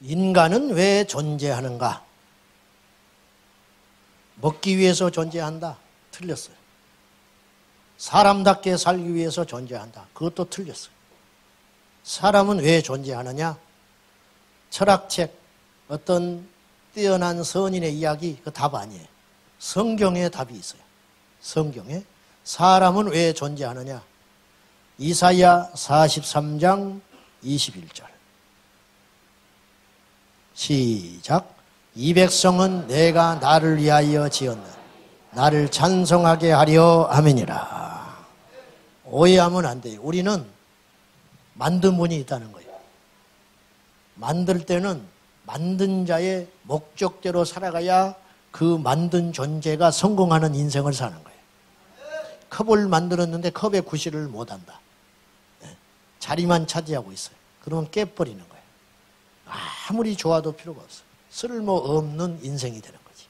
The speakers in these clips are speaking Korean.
인간은 왜 존재하는가? 먹기 위해서 존재한다. 틀렸어요. 사람답게 살기 위해서 존재한다. 그것도 틀렸어요. 사람은 왜 존재하느냐? 철학책, 어떤 뛰어난 선인의 이야기, 그 답 아니에요. 성경에 답이 있어요. 성경에 사람은 왜 존재하느냐? 이사야 43장 21절. 시작. 이 백성은 내가 나를 위하여 지었느니 나를 찬송하게 하려 함이니라. 오해하면 안 돼요. 우리는 만든 분이 있다는 거예요. 만들 때는 만든 자의 목적대로 살아가야 그 만든 존재가 성공하는 인생을 사는 거예요. 컵을 만들었는데 컵의 구실을 못한다. 자리만 차지하고 있어요. 그러면 깨버리는 거예요. 아무리 좋아도 필요가 없어요. 쓸모없는 인생이 되는 거지.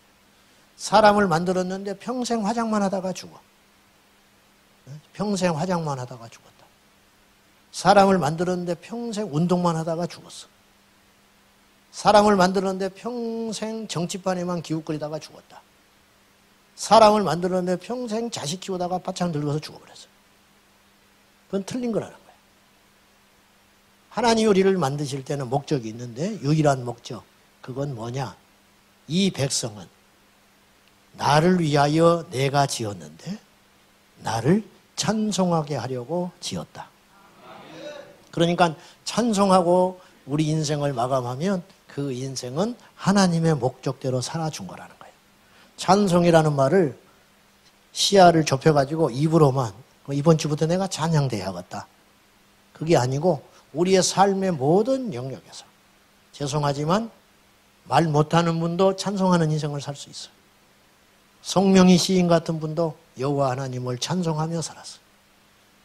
사람을 만들었는데 평생 화장만 하다가 죽어. 평생 화장만 하다가 죽었다. 사람을 만들었는데 평생 운동만 하다가 죽었어. 사람을 만들었는데 평생 정치판에만 기웃거리다가 죽었다. 사람을 만들었는데 평생 자식 키우다가 바짝 늙어서 죽어버렸어. 그건 틀린 거라는 거예요. 하나님이 우리를 만드실 때는 목적이 있는데 유일한 목적, 그건 뭐냐? 이 백성은 나를 위하여 내가 지었는데 나를 찬송하게 하려고 지었다. 그러니까 찬송하고 우리 인생을 마감하면 그 인생은 하나님의 목적대로 살아준 거라는 거예요. 찬송이라는 말을 시야를 좁혀가지고 입으로만 이번 주부터 내가 찬양돼야겠다. 그게 아니고 우리의 삶의 모든 영역에서 죄송하지만 말 못하는 분도 찬송하는 인생을 살 수 있어요. 성명이 시인 같은 분도 여호와 하나님을 찬송하며 살았어요.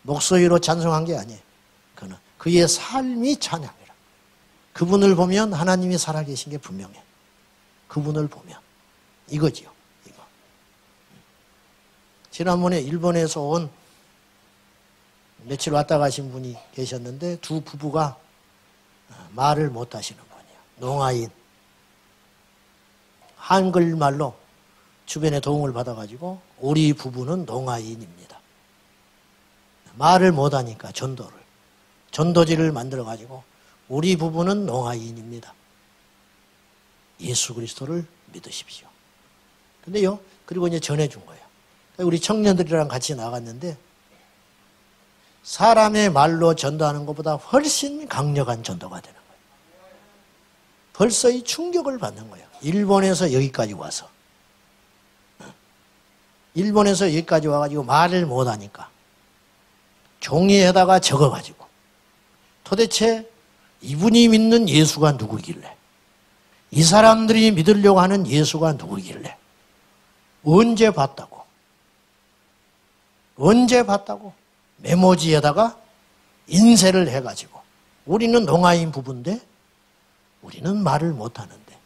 목소리로 찬송한 게 아니에요. 그는 그의 삶이 찬양이라. 그분을 보면 하나님이 살아계신 게 분명해. 그분을 보면 이거지요. 이거. 지난번에 일본에서 온 며칠 왔다 가신 분이 계셨는데 두 부부가 말을 못 하시는 분이에요. 농아인. 한글말로 주변에 도움을 받아가지고 우리 부부는 농아인입니다. 말을 못하니까 전도지를 만들어가지고 우리 부부는 농아인입니다. 예수 그리스도를 믿으십시오. 근데요, 그리고 이제 전해준 거예요. 우리 청년들이랑 같이 나갔는데 사람의 말로 전도하는 것보다 훨씬 강력한 전도가 되는 거예요. 벌써 이 충격을 받는 거예요. 일본에서 여기까지 와서. 일본에서 여기까지 와가지고 말을 못하니까 종이에다가 적어가지고 도대체 이분이 믿는 예수가 누구길래, 이 사람들이 믿으려고 하는 예수가 누구길래, 언제 봤다고 메모지에다가 인쇄를 해가지고 우리는 농아인 부부인데 우리는 말을 못하는데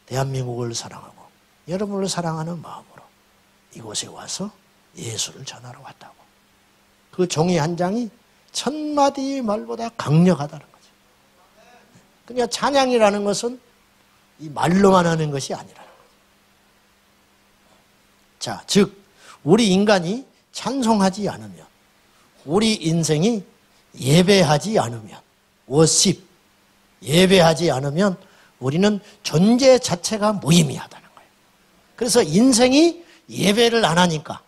대한민국을 사랑하고 여러분을 사랑하는 마음으로 이곳에 와서 예수를 전하러 왔다고. 그 종이 한 장이 1000마디의 말보다 강력하다는 거죠. 그러니까 찬양이라는 것은 이 말로만 하는 것이 아니라는 거죠. 자, 즉 우리 인간이 찬송하지 않으면, 우리 인생이 예배하지 않으면, 워십, 예배하지 않으면 우리는 존재 자체가 무의미하다는 거예요. 그래서 인생이 예배를 안 하니까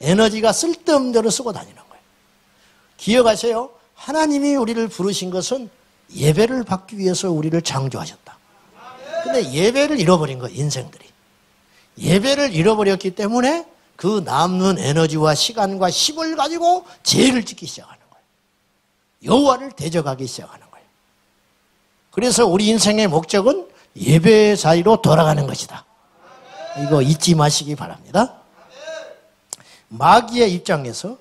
에너지가 쓸데없는 대로 쓰고 다니는 거예요. 기억하세요. 하나님이 우리를 부르신 것은 예배를 받기 위해서 우리를 창조하셨다. 근데 예배를 잃어버린 거예요, 인생들이. 예배를 잃어버렸기 때문에 그 남는 에너지와 시간과 힘을 가지고 죄를 짓기 시작하는 거예요. 여호와를 대적하기 시작하는 거예요. 그래서 우리 인생의 목적은 예배 자리로 돌아가는 것이다. 이거 잊지 마시기 바랍니다. 마귀의 입장에서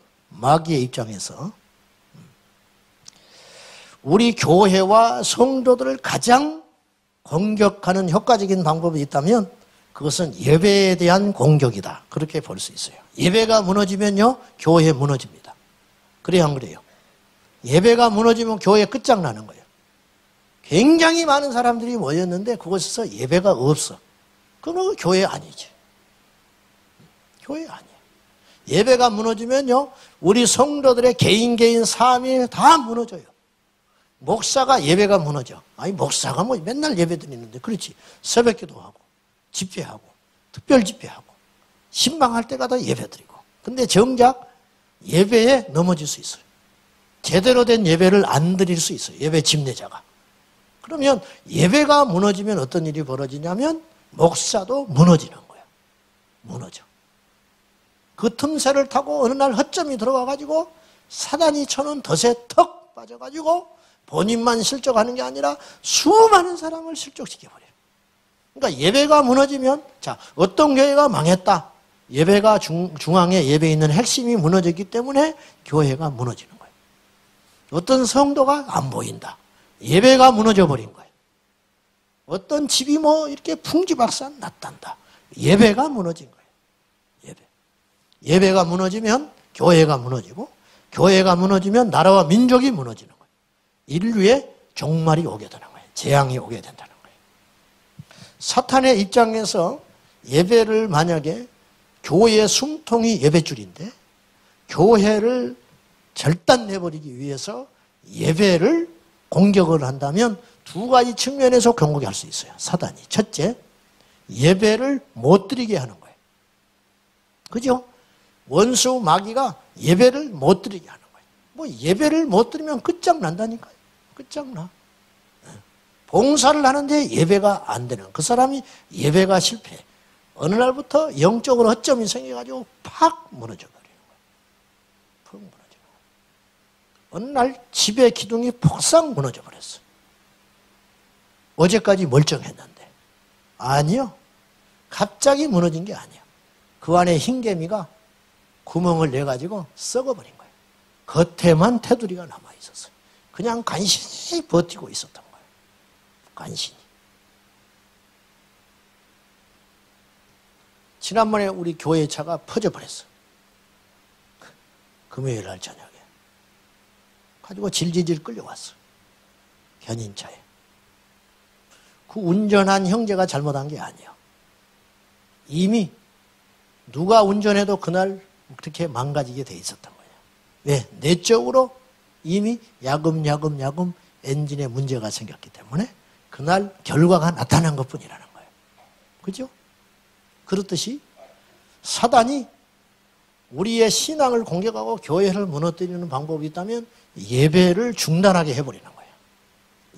우리 교회와 성도들을 가장 공격하는 효과적인 방법이 있다면 그것은 예배에 대한 공격이다. 그렇게 볼 수 있어요. 예배가 무너지면요, 교회 무너집니다. 그래야 안 그래요? 예배가 무너지면 교회 끝장나는 거예요. 굉장히 많은 사람들이 모였는데 그곳에서 예배가 없어. 그건 교회 아니지. 교회 아니야. 예배가 무너지면요, 우리 성도들의 개인 삶이 다 무너져요. 목사가 예배가 무너져. 아니, 목사가 뭐 맨날 예배 드리는데, 그렇지. 새벽 기도하고, 집회하고, 특별 집회하고, 신방할 때마다 예배 드리고. 근데 정작 예배에 넘어질 수 있어요. 제대로 된 예배를 안 드릴 수 있어요. 예배 집례자가. 그러면 예배가 무너지면 어떤 일이 벌어지냐면 목사도 무너지는 거예요. 무너져. 그 틈새를 타고 어느 날 허점이 들어와가지고 사단이 쳐놓은 덫에 턱 빠져가지고 본인만 실족하는 게 아니라 수많은 사람을 실족시켜버려요. 그러니까 예배가 무너지면, 자, 어떤 교회가 망했다. 예배가 중앙에 예배에 있는 핵심이 무너졌기 때문에 교회가 무너지는 거예요. 어떤 성도가 안 보인다. 예배가 무너져 버린 거예요. 어떤 집이 뭐 이렇게 풍지박산 났단다. 예배가 무너진 거예요. 예배가 무너지면 교회가 무너지고, 교회가 무너지면 나라와 민족이 무너지는 거예요. 인류의 종말이 오게 되는 거예요. 재앙이 오게 된다는 거예요. 사탄의 입장에서 예배를 만약에 교회의 숨통이 예배줄인데 교회를 절단내버리기 위해서 예배를 공격을 한다면 두 가지 측면에서 공격할 수 있어요. 사단이. 첫째, 예배를 못 드리게 하는 거예요. 그죠? 원수 마귀가 예배를 못 드리게 하는 거예요. 뭐 예배를 못 드리면 끝장난다니까요. 끝장나. 봉사를 하는데 예배가 안 되는, 그 사람이 예배가 실패해. 어느 날부터 영적으로 허점이 생겨가지고 팍 무너져 버리는 거예요. 팍 무너지는 거예요. 어느 날 집의 기둥이 폭삭 무너져 버렸어. 어제까지 멀쩡했는데. 아니요. 갑자기 무너진 게 아니야. 그 안에 흰개미가 구멍을 내가지고 썩어버린 거예요. 겉에만 테두리가 남아있었어요. 그냥 간신히 버티고 있었던 거예요. 간신히. 지난번에 우리 교회 차가 퍼져버렸어. 금요일 날 저녁에. 가지고 질질질 끌려왔어. 견인차에. 그 운전한 형제가 잘못한 게 아니에요. 이미 누가 운전해도 그날 그렇게 망가지게 돼 있었던 거예요. 왜? 내적으로 이미 야금야금 엔진에 문제가 생겼기 때문에 그날 결과가 나타난 것뿐이라는 거예요. 그죠? 그렇듯이 사단이 우리의 신앙을 공격하고 교회를 무너뜨리는 방법이 있다면 예배를 중단하게 해버리는 거예요.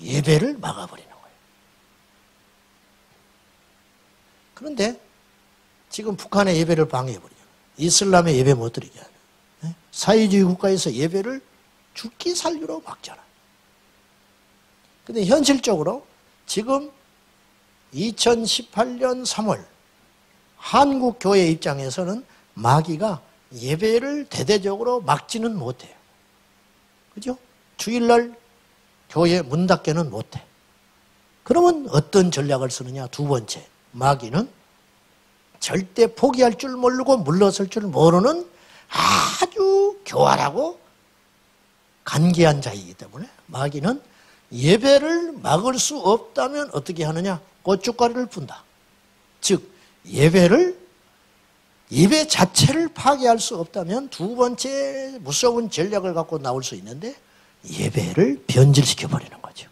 예배를 막아버리는 거예요. 그런데 지금 북한의 예배를 방해해버리죠. 이슬람의 예배 못 드리게 하는. 사회주의 국가에서 예배를 죽기 살기로 막잖아. 근데 현실적으로 지금 2018년 3월 한국 교회 입장에서는 마귀가 예배를 대대적으로 막지는 못해요. 그죠? 주일날 교회 문 닫게는 못해. 그러면 어떤 전략을 쓰느냐? 두 번째, 마귀는 절대 포기할 줄 모르고 물러설 줄 모르는 아주 교활하고 간계한 자이기 때문에 마귀는 예배를 막을 수 없다면 어떻게 하느냐? 고춧가루를 푼다. 즉 예배 자체를 파괴할 수 없다면 두 번째 무서운 전략을 갖고 나올 수 있는데 예배를 변질시켜버리는 거죠.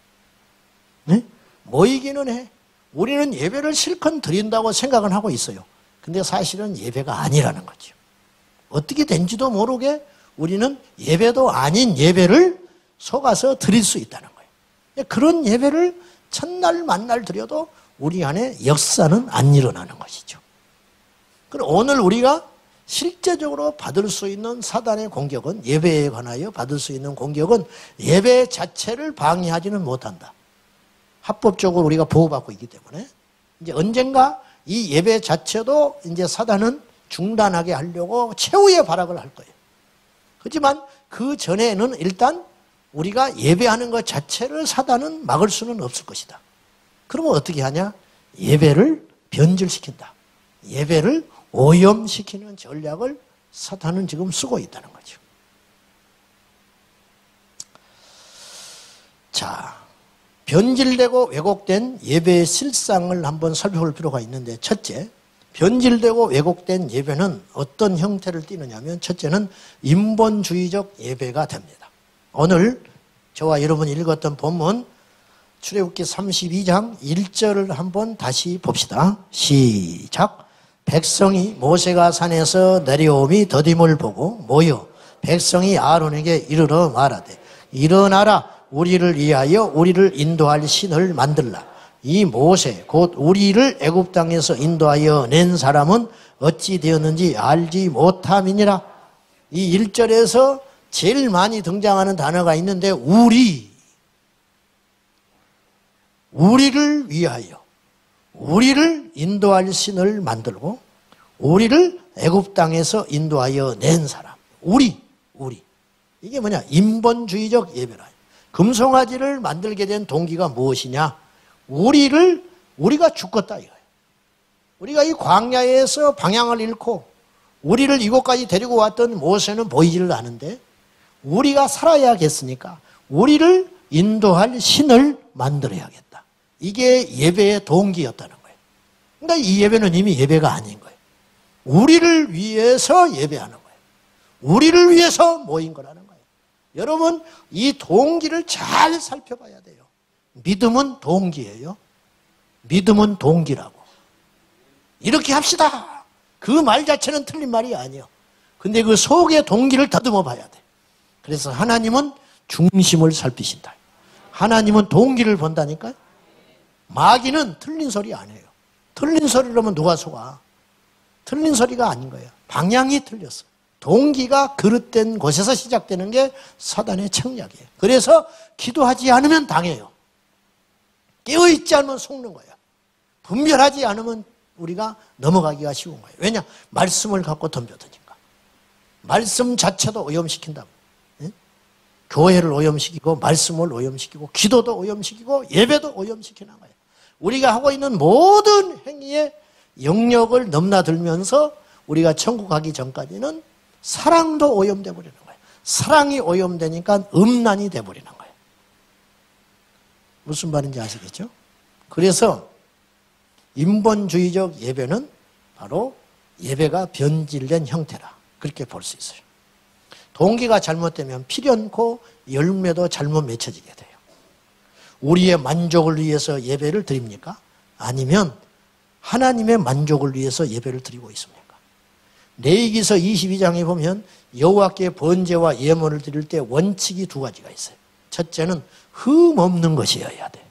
네? 모이기는 해. 우리는 예배를 실컷 드린다고 생각은 하고 있어요. 근데 사실은 예배가 아니라는 거죠. 어떻게 된지도 모르게 우리는 예배도 아닌 예배를 속아서 드릴 수 있다는 거예요. 그런 예배를 첫날 만날 드려도 우리 안에 역사는 안 일어나는 것이죠. 그럼 오늘 우리가 실제적으로 받을 수 있는 사단의 공격은, 예배에 관하여 받을 수 있는 공격은 예배 자체를 방해하지는 못한다. 합법적으로 우리가 보호받고 있기 때문에 이제 언젠가 이 예배 자체도 이제 사단은 중단하게 하려고 최후의 발악을 할 거예요. 하지만 그 전에는 일단 우리가 예배하는 것 자체를 사단은 막을 수는 없을 것이다. 그러면 어떻게 하냐? 예배를 변질시킨다. 예배를 오염시키는 전략을 사탄은 지금 쓰고 있다는 거죠. 자, 변질되고 왜곡된 예배의 실상을 한번 살펴볼 필요가 있는데, 첫째, 변질되고 왜곡된 예배는 어떤 형태를 띠느냐면, 첫째는 인본주의적 예배가 됩니다. 오늘 저와 여러분이 읽었던 본문 출애굽기 32장 1절을 한번 다시 봅시다. 시작. 백성이 모세가 산에서 내려오미 더딤을 보고 모여 백성이 아론에게 이르러 말하되 일어나라, 우리를 위하여 우리를 인도할 신을 만들라. 이 모세 곧 우리를 애굽 땅에서 인도하여 낸 사람은 어찌 되었는지 알지 못함이니라. 이 1절에서 제일 많이 등장하는 단어가 있는데, 우리를 위하여 우리를 인도할 신을 만들고 우리를 애굽 땅에서 인도하여 낸 사람. 우리. 이게 뭐냐? 인본주의적 예배라. 금송아지를 만들게 된 동기가 무엇이냐? 우리가 죽었다 이거예요. 우리가 이 광야에서 방향을 잃고 우리를 이곳까지 데리고 왔던 모세는 보이지를 않은데, 우리가 살아야겠으니까 우리를 인도할 신을 만들어야겠다. 이게 예배의 동기였다는 거예요. 그러니까 이 예배는 이미 예배가 아닌 거예요. 우리를 위해서 예배하는 거예요. 우리를 위해서 모인 거라는 거예요. 여러분, 이 동기를 잘 살펴봐야 돼요. 믿음은 동기예요. 믿음은 동기라고. 이렇게 합시다. 그 말 자체는 틀린 말이 아니에요. 근데 그 속의 동기를 다듬어 봐야 돼. 그래서 하나님은 중심을 살피신다. 하나님은 동기를 본다니까요. 마귀는 틀린 소리 안 해요. 틀린 소리라면 누가 속아? 틀린 소리가 아닌 거예요. 방향이 틀렸어. 동기가 그릇된 곳에서 시작되는 게 사단의 책략이에요. 그래서 기도하지 않으면 당해요. 깨어있지 않으면 속는 거예요. 분별하지 않으면 우리가 넘어가기가 쉬운 거예요. 왜냐? 말씀을 갖고 덤벼드니까. 말씀 자체도 오염시킨다고. 예? 교회를 오염시키고 말씀을 오염시키고 기도도 오염시키고 예배도 오염시키는 거예요. 우리가 하고 있는 모든 행위에 영역을 넘나들면서 우리가 천국 가기 전까지는 사랑도 오염돼 버리는 거예요. 사랑이 오염되니까 음란이 돼 버리는 거예요. 무슨 말인지 아시겠죠? 그래서 인본주의적 예배는 바로 예배가 변질된 형태라, 그렇게 볼 수 있어요. 동기가 잘못되면 필연코 열매도 잘못 맺혀지게 돼요. 우리의 만족을 위해서 예배를 드립니까? 아니면 하나님의 만족을 위해서 예배를 드리고 있습니까? 레위기서 22장에 보면 여호와께 번제와 예물을 드릴 때 원칙이 두 가지가 있어요. 첫째는 흠 없는 것이어야 돼.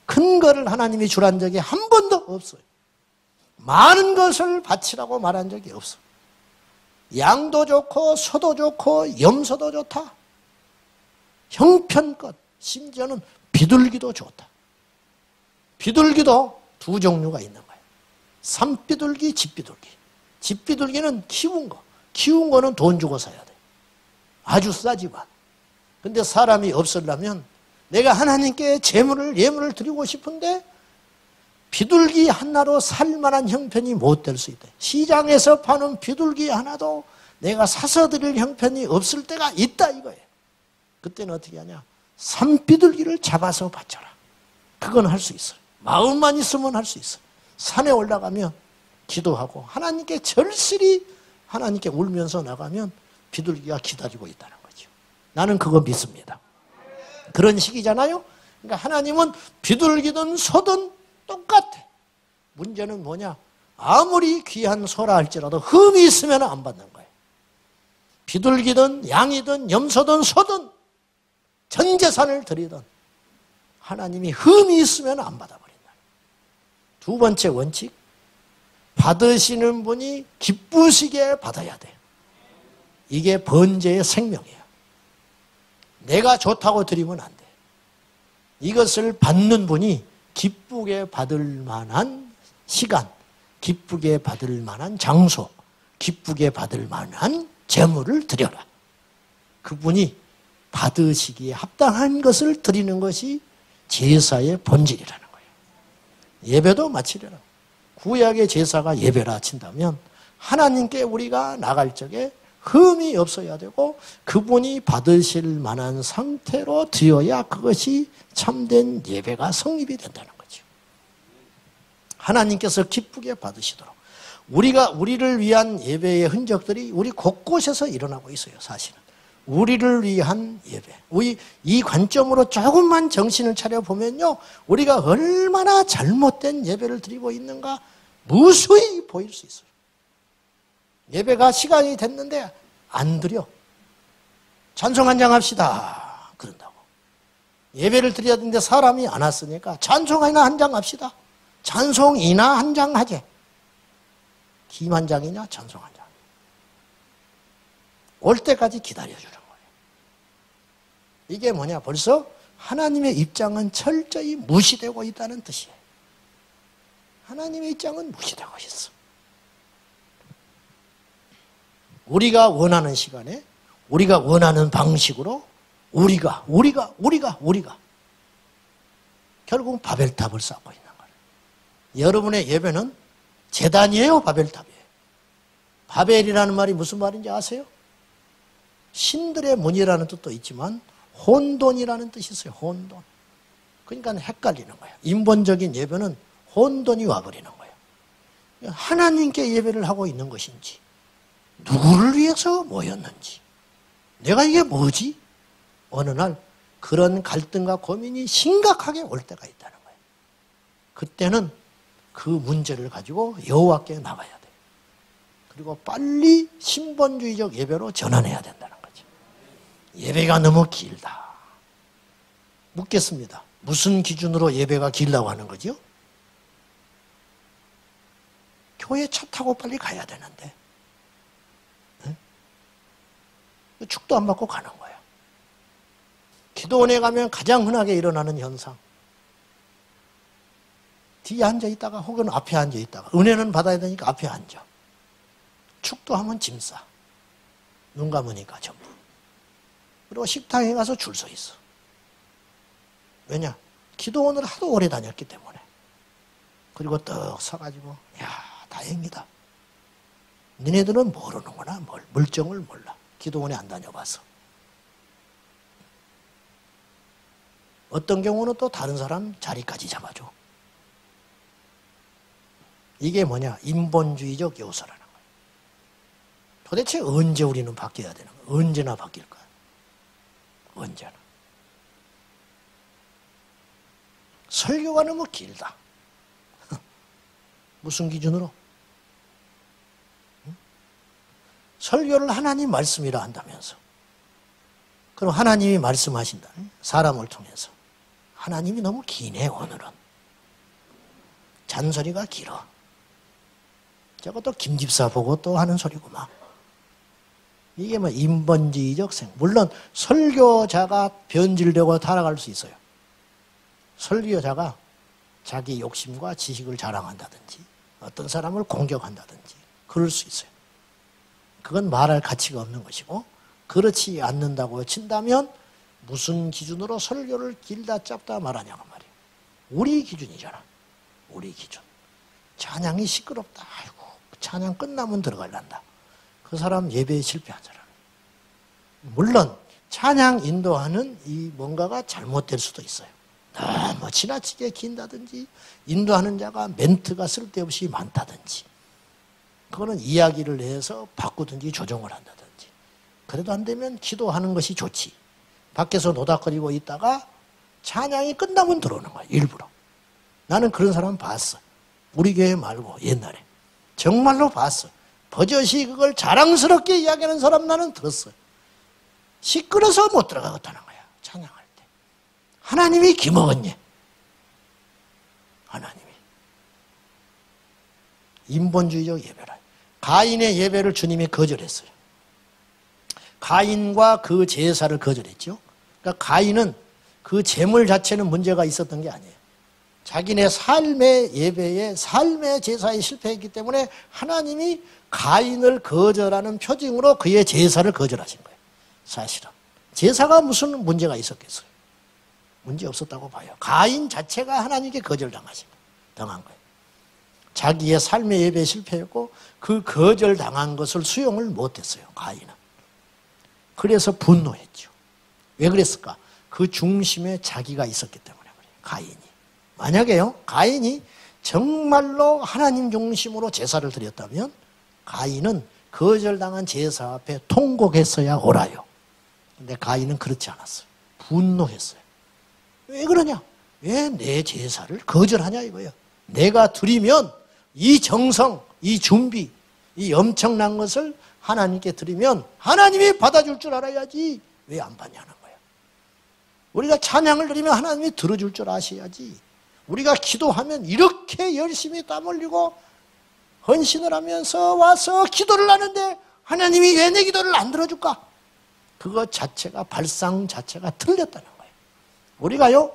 큰 거를 하나님이 주란 적이 한 번도 없어요. 많은 것을 바치라고 말한 적이 없어. 양도 좋고 소도 좋고 염소도 좋다. 형편껏, 심지어는 비둘기도 좋다. 비둘기도 두 종류가 있는 거예요. 산비둘기, 집비둘기. 집비둘기는 키운 거. 키운 거는 돈 주고 사야 돼. 아주 싸지만. 근데 사람이 없으려면 내가 하나님께 예물을 드리고 싶은데 비둘기 하나로 살만한 형편이 못 될 수 있다. 시장에서 파는 비둘기 하나도 내가 사서 드릴 형편이 없을 때가 있다 이거예요. 그때는 어떻게 하냐? 산비둘기를 잡아서 바쳐라. 그건 할 수 있어요. 마음만 있으면 할 수 있어요. 산에 올라가면 기도하고 하나님께 절실히 하나님께 울면서 나가면 비둘기가 기다리고 있다는 거죠. 나는 그거 믿습니다. 그런 식이잖아요. 그러니까 하나님은 비둘기든 소든 똑같아. 문제는 뭐냐? 아무리 귀한 소라 할지라도 흠이 있으면 안 받는 거예요. 비둘기든 양이든 염소든 소든 전 재산을 드리든 하나님이 흠이 있으면 안 받아버린다. 두 번째 원칙, 받으시는 분이 기쁘시게 받아야 돼요. 이게 번제의 생명이에요. 내가 좋다고 드리면 안 돼. 이것을 받는 분이 기쁘게 받을 만한 시간, 기쁘게 받을 만한 장소, 기쁘게 받을 만한 재물을 드려라. 그분이 받으시기에 합당한 것을 드리는 것이 제사의 본질이라는 거예요. 예배도 마치려라. 구약의 제사가 예배라 친다면 하나님께 우리가 나갈 적에 흠이 없어야 되고 그분이 받으실 만한 상태로 드려야 그것이 참된 예배가 성립이 된다는 거죠. 하나님께서 기쁘게 받으시도록 우리를 위한 예배의 흔적들이 우리 곳곳에서 일어나고 있어요. 사실은 우리를 위한 예배, 이 관점으로 조금만 정신을 차려보면요, 우리가 얼마나 잘못된 예배를 드리고 있는가 무수히 보일 수 있어요. 예배가 시간이 됐는데 안 드려. 찬송 한 장 합시다 그런다고. 예배를 드려야 되는데 사람이 안 왔으니까 찬송이나 한 장 합시다. 찬송이나 한 장 하재. 김 한 장이냐 찬송 한 장. 올 때까지 기다려주는 거예요. 이게 뭐냐, 벌써 하나님의 입장은 철저히 무시되고 있다는 뜻이에요. 하나님의 입장은 무시되고 있어. 우리가 원하는 시간에 우리가 원하는 방식으로 우리가 결국 바벨탑을 쌓고 있는 거예요. 여러분의 예배는 제단이에요, 바벨탑이에요. 바벨이라는 말이 무슨 말인지 아세요? 신들의 문이라는 뜻도 있지만 혼돈이라는 뜻이 있어요. 혼돈. 그러니까 헷갈리는 거예요. 인본적인 예배는 혼돈이 와버리는 거예요. 하나님께 예배를 하고 있는 것인지, 누구를 위해서 모였는지, 내가 이게 뭐지? 어느 날 그런 갈등과 고민이 심각하게 올 때가 있다는 거예요. 그때는 그 문제를 가지고 여호와께 나가야 돼요. 그리고 빨리 신본주의적 예배로 전환해야 된다는 거죠. 예배가 너무 길다. 묻겠습니다. 무슨 기준으로 예배가 길다고 하는 거죠? 교회 차 타고 빨리 가야 되는데 축도 안 받고 가는 거예요. 기도원에 가면 가장 흔하게 일어나는 현상, 뒤에 앉아 있다가 혹은 앞에 앉아 있다가, 은혜는 받아야 되니까 앞에 앉아. 축도하면 짐 싸. 눈 감으니까 전부. 그리고 식당에 가서 줄 서 있어. 왜냐? 기도원을 하도 오래 다녔기 때문에. 그리고 떡 서가지고, 야, 다행이다. 너네들은 모르는구나. 물정을 몰라. 기도원에 안 다녀봐서. 어떤 경우는 또 다른 사람 자리까지 잡아줘. 이게 뭐냐? 인본주의적 요소라는 거예요. 도대체 언제 우리는 바뀌어야 되는 거예요? 언제나 바뀔까요? 언제나. 설교가 너무 길다. 무슨 기준으로? 설교를 하나님 말씀이라 한다면서. 그럼 하나님이 말씀하신다. 사람을 통해서. 하나님이 너무 기네, 오늘은. 잔소리가 길어. 저것도 김집사 보고 또 하는 소리구만. 이게 뭐 인본주의적 생. 물론 설교자가 변질되고 타락할 수 있어요. 설교자가 자기 욕심과 지식을 자랑한다든지 어떤 사람을 공격한다든지 그럴 수 있어요. 그건 말할 가치가 없는 것이고, 그렇지 않는다고 친다면 무슨 기준으로 설교를 길다 짧다 말하냐고 말이에요. 우리 기준이잖아. 우리 기준. 찬양이 시끄럽다. 아이고, 찬양 끝나면 들어갈란다. 그 사람 예배에 실패한 사람. 물론 찬양 인도하는 이 뭔가가 잘못될 수도 있어요. 너무 지나치게 긴다든지 인도하는 자가 멘트가 쓸데없이 많다든지, 그거는 이야기를 해서 바꾸든지 조정을 한다든지. 그래도 안 되면 기도하는 것이 좋지. 밖에서 노닥거리고 있다가 찬양이 끝나면 들어오는 거야, 일부러. 나는 그런 사람 봤어. 우리 교회 말고 옛날에. 정말로 봤어. 버젓이 그걸 자랑스럽게 이야기하는 사람 나는 들었어요. 시끄러서 못 들어가겠다는 거야, 찬양할 때. 하나님이 기먹었니? 하나님이. 인본주의적 예배라. 가인의 예배를 주님이 거절했어요. 가인과 그 제사를 거절했죠. 그러니까 가인은 그 제물 자체는 문제가 있었던 게 아니에요. 자기네 삶의 예배에, 삶의 제사에 실패했기 때문에 하나님이 가인을 거절하는 표징으로 그의 제사를 거절하신 거예요. 사실은. 제사가 무슨 문제가 있었겠어요? 문제 없었다고 봐요. 가인 자체가 하나님께 거절당한 거예요. 자기의 삶의 예배에 실패했고 그 거절당한 것을 수용을 못했어요. 가인은. 그래서 분노했죠. 왜 그랬을까? 그 중심에 자기가 있었기 때문에 그래요. 가인이. 만약에요, 가인이 정말로 하나님 중심으로 제사를 드렸다면 가인은 거절당한 제사 앞에 통곡했어야 옳아요. 근데 가인은 그렇지 않았어요. 분노했어요. 왜 그러냐? 왜 내 제사를 거절하냐 이거예요. 내가 드리면 이 정성, 이 준비, 이 엄청난 것을 하나님께 드리면 하나님이 받아줄 줄 알아야지 왜 안 받냐는 거예요. 우리가 찬양을 드리면 하나님이 들어줄 줄 아셔야지. 우리가 기도하면 이렇게 열심히 땀 흘리고 헌신을 하면서 와서 기도를 하는데 하나님이 왜 내 기도를 안 들어줄까? 그것 자체가 발상 자체가 틀렸다는 거예요. 우리가요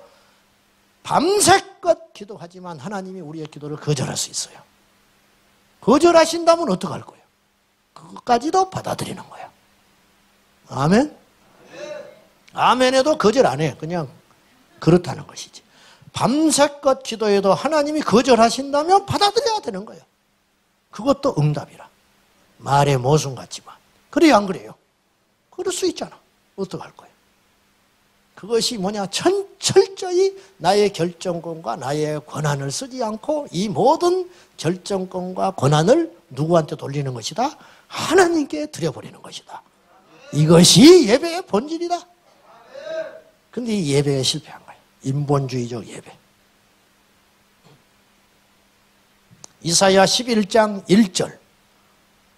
밤새껏 기도하지만 하나님이 우리의 기도를 거절할 수 있어요. 거절하신다면 어떡할 거예요? 그것까지도 받아들이는 거예요. 아멘? 아멘에도 거절 안 해. 그냥 그렇다는 것이지. 밤새껏 기도해도 하나님이 거절하신다면 받아들여야 되는 거예요. 그것도 응답이라. 말의 모순 같지만. 그래요, 안 그래요? 그럴 수 있잖아. 어떡할 거예요? 그것이 뭐냐? 철저히 나의 결정권과 나의 권한을 쓰지 않고 이 모든 결정권과 권한을 누구한테 돌리는 것이다? 하나님께 드려버리는 것이다. 이것이 예배의 본질이다. 근데 이 예배에 실패한 거예요. 인본주의적 예배. 이사야 11장 1절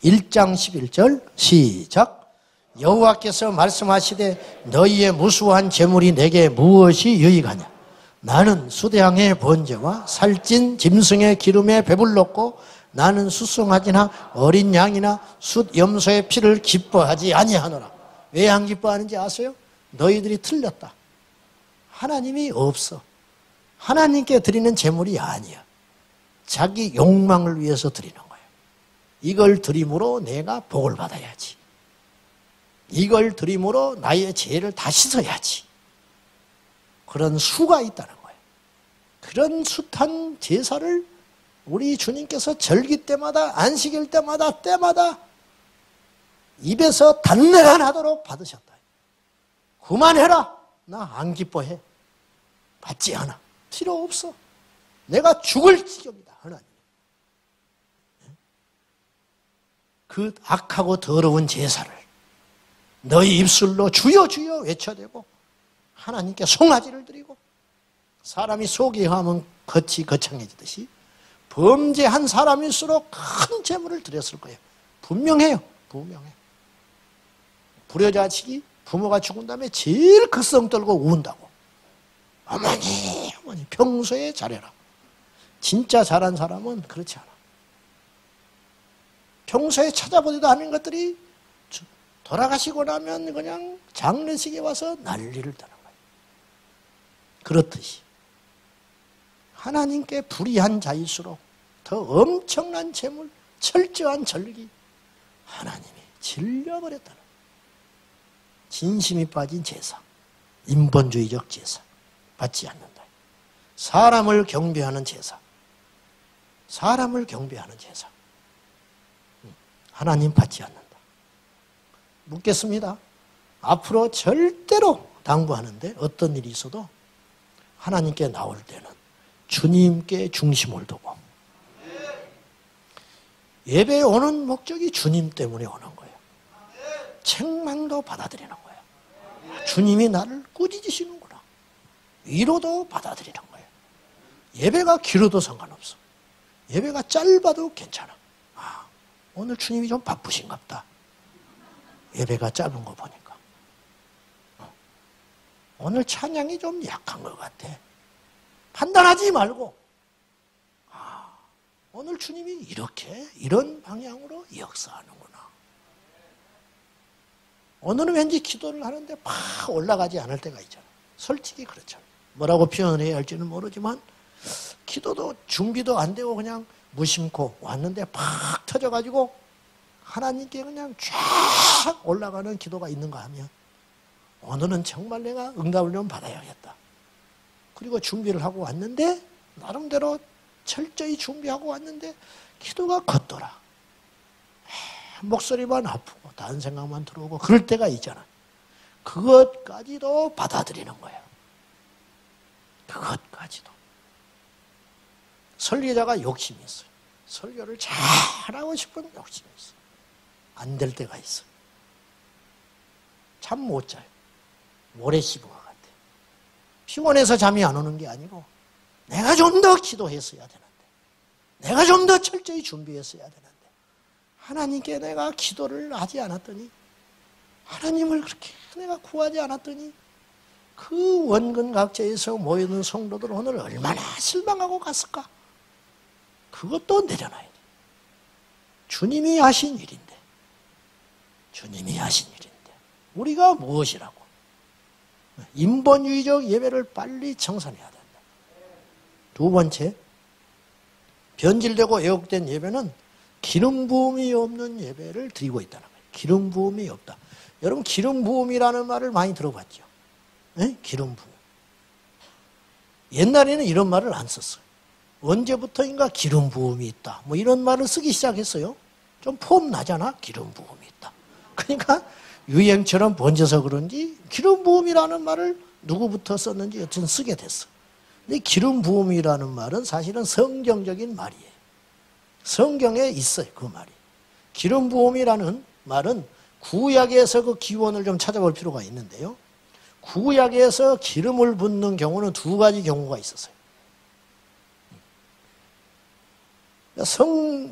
1장 11절 시작. 여호와께서 말씀하시되 너희의 무수한 재물이 내게 무엇이 유익하냐. 나는 수대양의 번제와 살찐 짐승의 기름에 배불렀고 나는 수송아지나 어린 양이나 숫 염소의 피를 기뻐하지 아니하노라. 왜 안 기뻐하는지 아세요? 너희들이 틀렸다. 하나님이 없어. 하나님께 드리는 재물이 아니야. 자기 욕망을 위해서 드리는 거예요. 이걸 드림으로 내가 복을 받아야지. 이걸 드림으로 나의 죄를 다 씻어야지. 그런 수가 있다는 거예요. 그런 숱한 제사를 우리 주님께서 절기 때마다 안식일 때마다 입에서 단내가 나도록 받으셨다. 그만해라. 나 안 기뻐해. 받지 않아. 필요 없어. 내가 죽을 지경이다. 하나님. 그 악하고 더러운 제사를 너희 입술로 주여 주여 외쳐대고 하나님께 송아지를 드리고 사람이 속이 하면 겉이 거창해지듯이 범죄한 사람일수록 큰 재물을 드렸을 거예요. 분명해요. 분명해. 불효자식이 부모가 죽은 다음에 제일 극성 떨고 운다고. 어머니 평소에 잘해라. 진짜 잘한 사람은 그렇지 않아. 평소에 찾아보지도 않은 것들이 돌아가시고 나면 그냥 장례식에 와서 난리를 떠는 거예요. 그렇듯이 하나님께 불의한 자일수록 더 엄청난 재물, 철저한 절기 하나님이 질려버렸다는 거예요. 진심이 빠진 제사, 인본주의적 제사 받지 않는다. 사람을 경배하는 제사, 사람을 경배하는 제사 하나님 받지 않는다. 묻겠습니다. 앞으로 절대로 당부하는데 어떤 일이 있어도 하나님께 나올 때는 주님께 중심을 두고 예배에 오는 목적이 주님 때문에 오는 거예요. 책망도 받아들이는 거예요. 주님이 나를 꾸짖으시는구나. 위로도 받아들이는 거예요. 예배가 길어도 상관없어. 예배가 짧아도 괜찮아. 아, 오늘 주님이 좀 바쁘신갑다. 예배가 짧은 거 보니까. 오늘 찬양이 좀 약한 것 같아. 판단하지 말고 오늘 주님이 이런 방향으로 역사하는구나. 오늘은 왠지 기도를 하는데 막 올라가지 않을 때가 있잖아. 솔직히 그렇잖아. 뭐라고 표현을 해야 할지는 모르지만 기도도 준비도 안 되고 그냥 무심코 왔는데 팍 터져가지고 하나님께 그냥 쫙 올라가는 기도가 있는가 하면 오늘은 정말 내가 응답을 좀 받아야겠다. 그리고 준비를 하고 왔는데 나름대로 철저히 준비하고 왔는데 기도가 걷더라. 목소리만 아프고 다른 생각만 들어오고 그럴 때가 있잖아. 그것까지도 받아들이는 거예요. 그것까지도. 설교자가 욕심이 있어요. 설교를 잘하고 싶은 욕심이 있어요. 안 될 때가 있어요. 잠 못 자요. 모래 씹은 것 같아요. 피곤해서 잠이 안 오는 게 아니고 내가 좀 더 기도했어야 되는데, 내가 좀 더 철저히 준비했어야 되는데, 하나님께 내가 기도를 하지 않았더니, 하나님을 그렇게 내가 구하지 않았더니 그 원근 각지에서 모여있는 성도들 오늘 얼마나 실망하고 갔을까? 그것도 내려놔야 돼. 주님이 하신 일인데, 주님이 하신 일인데 우리가 무엇이라고? 인본주의적 예배를 빨리 청산해야 된다. 두 번째, 변질되고 왜곡된 예배는 기름 부음이 없는 예배를 드리고 있다는 거예요. 기름 부음이 없다. 여러분 기름 부음이라는 말을 많이 들어봤죠? 네? 기름 부음. 옛날에는 이런 말을 안 썼어요. 언제부터인가 기름 부음이 있다. 뭐 이런 말을 쓰기 시작했어요. 좀 폼 나잖아. 기름 부음이 있다. 그러니까 유행처럼 번져서 그런지 기름 부음이라는 말을 누구부터 썼는지 여튼 쓰게 됐어. 근데 기름 부음이라는 말은 사실은 성경적인 말이에요. 성경에 있어요, 그 말이. 기름 부음이라는 말은 구약에서 그 기원을 좀 찾아볼 필요가 있는데요. 구약에서 기름을 붓는 경우는 두 가지 경우가 있었어요.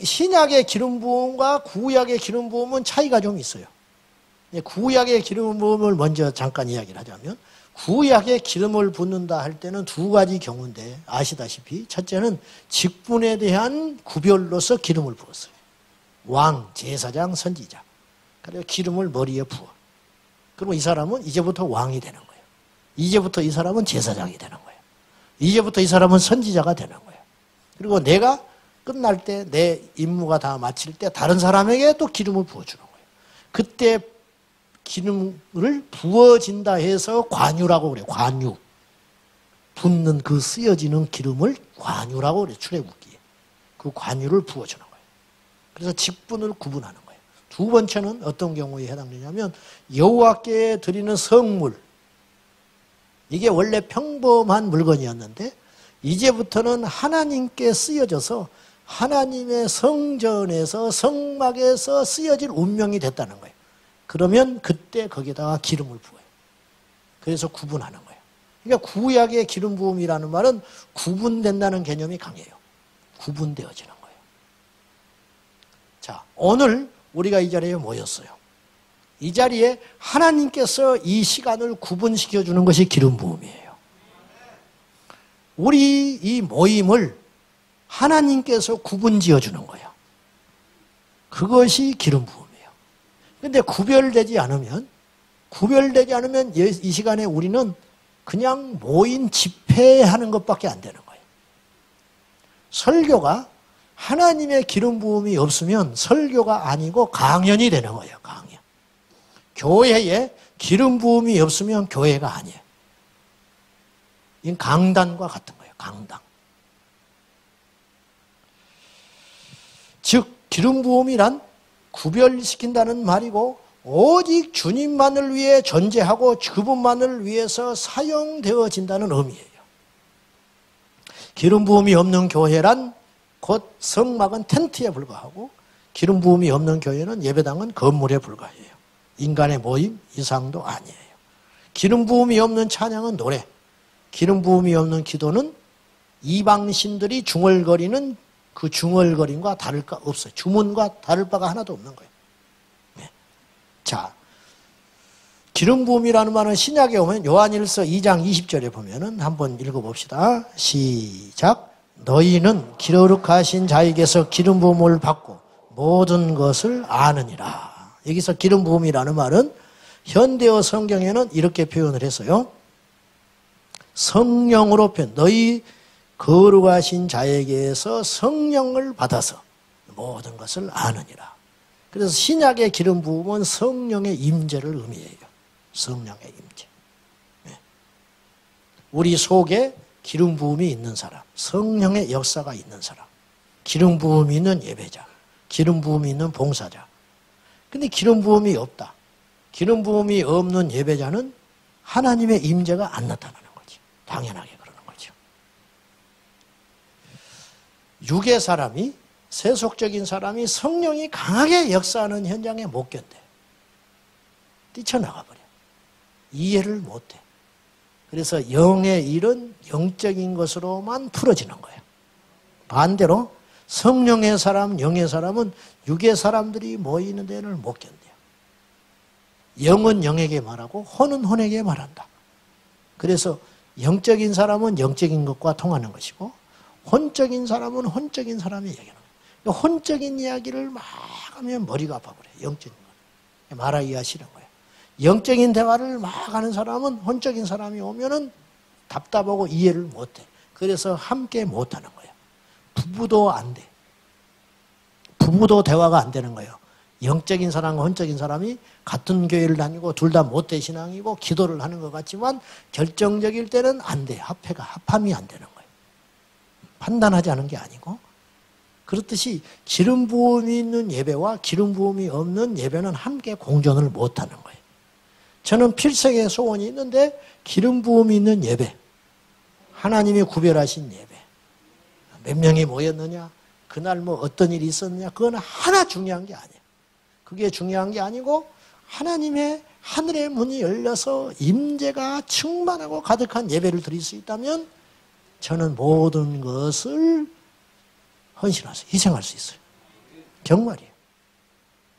신약의 기름 부음과 구약의 기름 부음은 차이가 좀 있어요. 구약의 기름 부음을 먼저 잠깐 이야기를 하자면, 구약의 기름을 붓는다 할 때는 두 가지 경우인데 아시다시피 첫째는 직분에 대한 구별로서 기름을 부었어요. 왕, 제사장, 선지자. 그래서 기름을 머리에 부어. 그러면 이 사람은 이제부터 왕이 되는 거예요. 이제부터 이 사람은 제사장이 되는 거예요. 이제부터 이 사람은 선지자가 되는 거예요. 그리고 내가 끝날 때 내 임무가 다 마칠 때 다른 사람에게 또 기름을 부어주는 거예요. 그때 기름을 부어진다 해서 관유라고 그래요. 관유. 붓는 그 쓰여지는 기름을 관유라고 그래요. 출애굽기에. 그 관유를 부어주는 거예요. 그래서 직분을 구분하는 거예요. 두 번째는 어떤 경우에 해당되냐면 여호와께 드리는 성물. 이게 원래 평범한 물건이었는데 이제부터는 하나님께 쓰여져서 하나님의 성전에서 성막에서 쓰여질 운명이 됐다는 거예요. 그러면 그때 거기다가 기름을 부어요. 그래서 구분하는 거예요. 그러니까 구약의 기름 부음이라는 말은 구분된다는 개념이 강해요. 구분되어지는 거예요. 자, 오늘 우리가 이 자리에 모였어요. 이 자리에 하나님께서 이 시간을 구분시켜주는 것이 기름 부음이에요. 우리 이 모임을 하나님께서 구분 지어주는 거예요. 그것이 기름 부음이에요. 근데 구별되지 않으면 이 시간에 우리는 그냥 모인 집회하는 것밖에 안 되는 거예요. 설교가 하나님의 기름 부음이 없으면 설교가 아니고 강연이 되는 거예요. 강연. 교회에 기름 부음이 없으면 교회가 아니에요. 이건 강단과 같은 거예요. 강당. 즉 기름 부음이란 구별시킨다는 말이고 오직 주님만을 위해 존재하고 그분만을 위해서 사용되어진다는 의미예요. 기름 부음이 없는 교회란 곧 성막은 텐트에 불과하고 기름 부음이 없는 교회는 예배당은 건물에 불과해요. 인간의 모임 이상도 아니에요. 기름 부음이 없는 찬양은 노래, 기름 부음이 없는 기도는 이방신들이 중얼거리는 그 중얼거림과 다를 바 없어요. 주문과 다를 바가 하나도 없는 거예요. 네. 자, 기름 부음이라는 말은 신약에 오면 요한일서 2장 20절에 보면은 한번 읽어봅시다. 시작. 너희는 기름룩하신 자에게서 기름 부음을 받고 모든 것을 아느니라. 여기서 기름 부음이라는 말은 현대어 성경에는 이렇게 표현을 했어요. 성령으로 표현. 너희 거룩하신 자에게서 성령을 받아서 모든 것을 아느니라. 그래서 신약의 기름 부음은 성령의 임재를 의미해요. 성령의 임재. 우리 속에 기름 부음이 있는 사람, 성령의 역사가 있는 사람, 기름 부음이 있는 예배자, 기름 부음이 있는 봉사자. 근데 기름 부음이 없다. 기름 부음이 없는 예배자는 하나님의 임재가 안 나타나는 거지. 당연하게 그러는 거죠. 육의 사람이, 세속적인 사람이 성령이 강하게 역사하는 현장에 못 견뎌. 뛰쳐나가 버려. 이해를 못해. 그래서 영의 일은 영적인 것으로만 풀어지는 거예요. 반대로 성령의 사람, 영의 사람은 육의 사람들이 모이는 데를 못 견뎌요. 영은 영에게 말하고 혼은 혼에게 말한다. 그래서 영적인 사람은 영적인 것과 통하는 것이고 혼적인 사람은 혼적인 사람이 얘기하는 거예요. 혼적인 이야기를 막 하면 머리가 아파버려요. 영적인 거. 말하기가 싫은 거예요. 영적인 대화를 막 하는 사람은 혼적인 사람이 오면은 답답하고 이해를 못해. 그래서 함께 못하는 거예요. 부부도 안 돼. 부부도 대화가 안 되는 거예요. 영적인 사람과 혼적인 사람이 같은 교회를 다니고 둘 다 못돼 신앙이고 기도를 하는 것 같지만 결정적일 때는 안 돼. 합함이 안 되는 거예요. 판단하지 않은 게 아니고. 그렇듯이 기름 부음이 있는 예배와 기름 부음이 없는 예배는 함께 공존을 못하는 거예요. 저는 필생의 소원이 있는데 기름 부음이 있는 예배, 하나님이 구별하신 예배, 몇 명이 모였느냐, 그날 뭐 어떤 일이 있었느냐, 그건 하나 중요한 게 아니에요. 그게 중요한 게 아니고 하나님의 하늘의 문이 열려서 임재가 충만하고 가득한 예배를 드릴 수 있다면 저는 모든 것을 헌신할 수, 희생할 수 있어요. 정말이에요.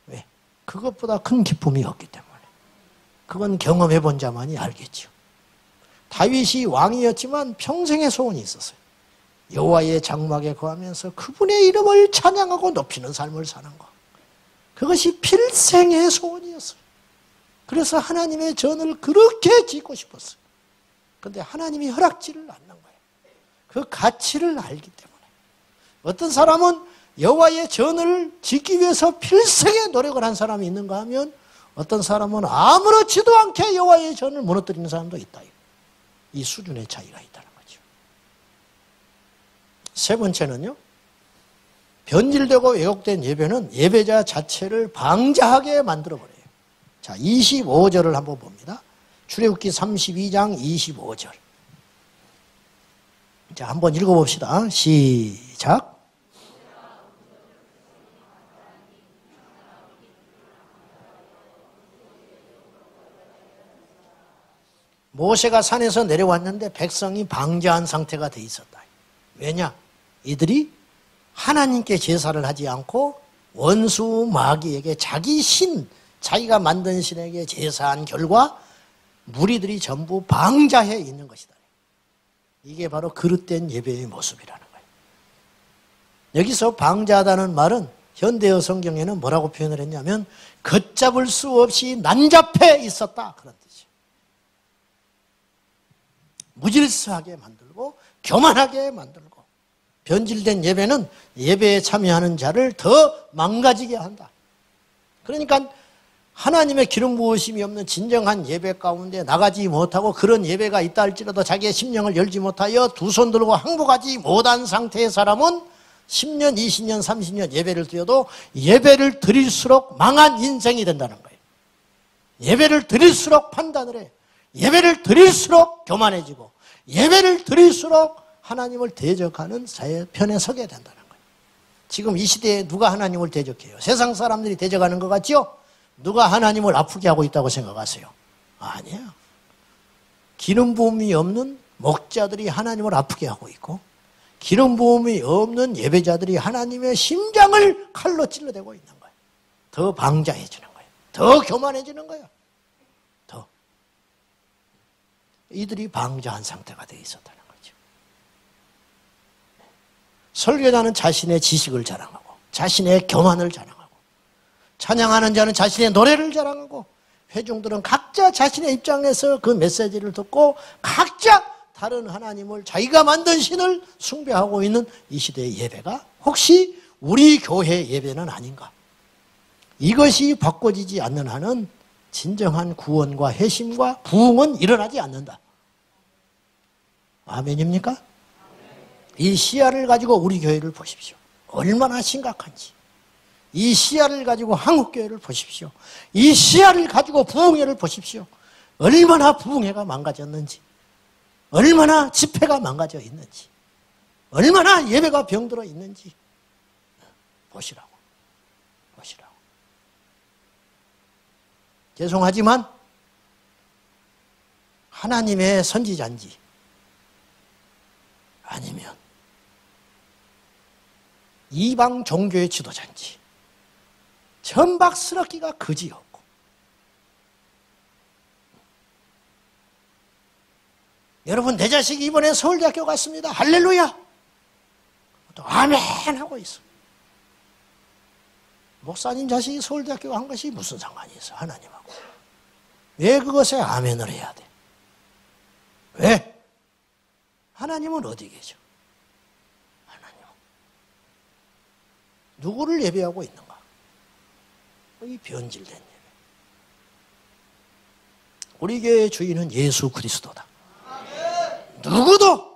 왜? 그것보다 큰 기쁨이 없기 때문에. 그건 경험해 본 자만이 알겠죠. 다윗이 왕이었지만 평생의 소원이 있었어요. 여호와의 장막에 거하면서 그분의 이름을 찬양하고 높이는 삶을 사는 것. 그것이 필생의 소원이었어요. 그래서 하나님의 전을 그렇게 짓고 싶었어요. 그런데 하나님이 허락지를 않는 거예요. 그 가치를 알기 때문에. 어떤 사람은 여호와의 전을 짓기 위해서 필생의 노력을 한 사람이 있는가 하면 어떤 사람은 아무렇지도 않게 여호와의 전을 무너뜨리는 사람도 있다. 이 수준의 차이가 있다는 거죠. 세 번째는요. 변질되고 왜곡된 예배는 예배자 자체를 방자하게 만들어버려요. 자, 25절을 한번 봅니다. 출애굽기 32장 25절. 자, 한번 읽어봅시다. 시작. 모세가 산에서 내려왔는데 백성이 방자한 상태가 돼 있었다. 왜냐? 이들이 하나님께 제사를 하지 않고 원수 마귀에게 자기 신, 자기가 만든 신에게 제사한 결과 무리들이 전부 방자해 있는 것이다. 이게 바로 그릇된 예배의 모습이라는 거예요. 여기서 방자하다는 말은 현대어 성경에는 뭐라고 표현을 했냐면 걷잡을 수 없이 난잡해 있었다. 그런 뜻이에요. 무질서하게 만들고 교만하게 만들고 변질된 예배는 예배에 참여하는 자를 더 망가지게 한다. 그러니까 하나님의 기름 부으심이 없는 진정한 예배 가운데 나가지 못하고 그런 예배가 있다 할지라도 자기의 심령을 열지 못하여 두 손 들고 항복하지 못한 상태의 사람은 10년, 20년, 30년 예배를 드려도 예배를 드릴수록 망한 인생이 된다는 거예요. 예배를 드릴수록 판단을 해. 예배를 드릴수록 교만해지고 예배를 드릴수록 하나님을 대적하는 자의 편에 서게 된다는 거예요. 지금 이 시대에 누가 하나님을 대적해요? 세상 사람들이 대적하는 것 같죠? 누가 하나님을 아프게 하고 있다고 생각하세요? 아니에요. 기름 부음이 없는 목자들이 하나님을 아프게 하고 있고 기름 부음이 없는 예배자들이 하나님의 심장을 칼로 찔러대고 있는 거예요. 더 방자해지는 거예요. 더 교만해지는 거예요. 이들이 방자한 상태가 되어 있었다는 거죠. 설교자는 자신의 지식을 자랑하고 자신의 교만을 자랑하고 찬양하는 자는 자신의 노래를 자랑하고 회중들은 각자 자신의 입장에서 그 메시지를 듣고 각자 다른 하나님을 자기가 만든 신을 숭배하고 있는 이 시대의 예배가 혹시 우리 교회 예배는 아닌가? 이것이 바꿔지지 않는 한은 진정한 구원과 회심과 부흥은 일어나지 않는다. 아멘입니까? 이 시야를 가지고 우리 교회를 보십시오. 얼마나 심각한지. 이 시야를 가지고 한국교회를 보십시오. 이 시야를 가지고 부흥회를 보십시오. 얼마나 부흥회가 망가졌는지, 얼마나 집회가 망가져 있는지, 얼마나 예배가 병들어 있는지 보시라고. 보시라고. 죄송하지만 하나님의 선지자인지 아니면 이방 종교의 지도자인지 천박스럽기가 그지없고, 여러분 내 자식이 이번에 서울대학교 갔습니다. 할렐루야. 또 아멘 하고 있어. 목사님 자식이 서울대학교 간 것이 무슨 상관이 있어 하나님하고. 왜 그것에 아멘을 해야 돼? 왜? 하나님은 어디 계셔? 하나님은 누구를 예배하고 있는가? 이 변질된 예배. 우리 교회의 주인은 예수 그리스도다. 누구도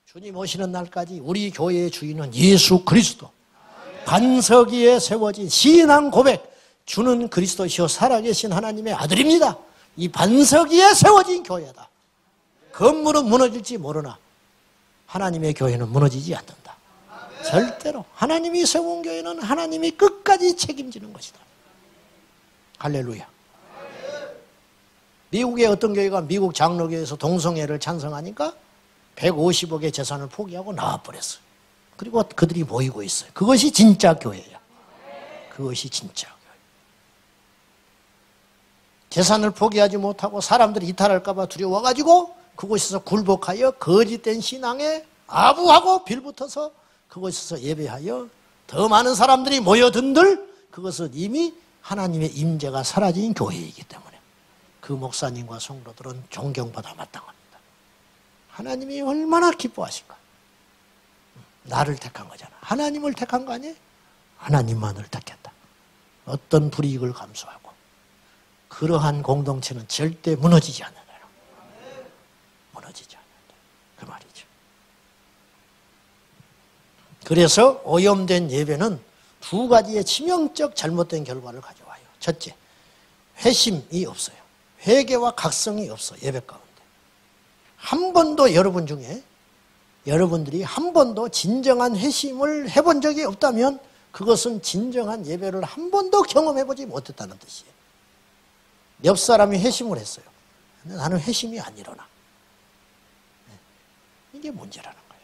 주님 오시는 날까지 우리 교회의 주인은 예수 그리스도. 반석 위에 세워진 신앙 고백, 주는 그리스도시요 살아계신 하나님의 아들입니다. 이 반석 위에 세워진 교회다. 건물은 무너질지 모르나 하나님의 교회는 무너지지 않는다. 절대로 하나님이 세운 교회는 하나님이 끝까지 책임지는 것이다. 할렐루야. 미국의 어떤 교회가 미국 장로교에서 동성애를 찬성하니까 150억의 재산을 포기하고 나와버렸어요. 그리고 그들이 모이고 있어요. 그것이 진짜 교회야. 그것이 진짜 교회. 재산을 포기하지 못하고 사람들이 이탈할까 봐 두려워가지고 그곳에서 굴복하여 거짓된 신앙에 아부하고 빌붙어서 그곳에서 예배하여 더 많은 사람들이 모여든들 그것은 이미 하나님의 임재가 사라진 교회이기 때문에 그 목사님과 성도들은 존경받아 마땅합니다. 하나님이 얼마나 기뻐하실까? 나를 택한 거잖아. 하나님을 택한 거 아니에요? 하나님만을 택했다. 어떤 불이익을 감수하고 그러한 공동체는 절대 무너지지 않는다. 무너지지 않는다. 그 말이죠. 그래서 오염된 예배는 두 가지의 치명적 잘못된 결과를 가져와요. 첫째, 회심이 없어요. 회개와 각성이 없어, 예배 가운데. 한 번도 여러분 중에 여러분들이 한 번도 진정한 회심을 해본 적이 없다면 그것은 진정한 예배를 한 번도 경험해보지 못했다는 뜻이에요. 옆 사람이 회심을 했어요. 근데 나는 회심이 안 일어나. 이게 문제라는 거예요.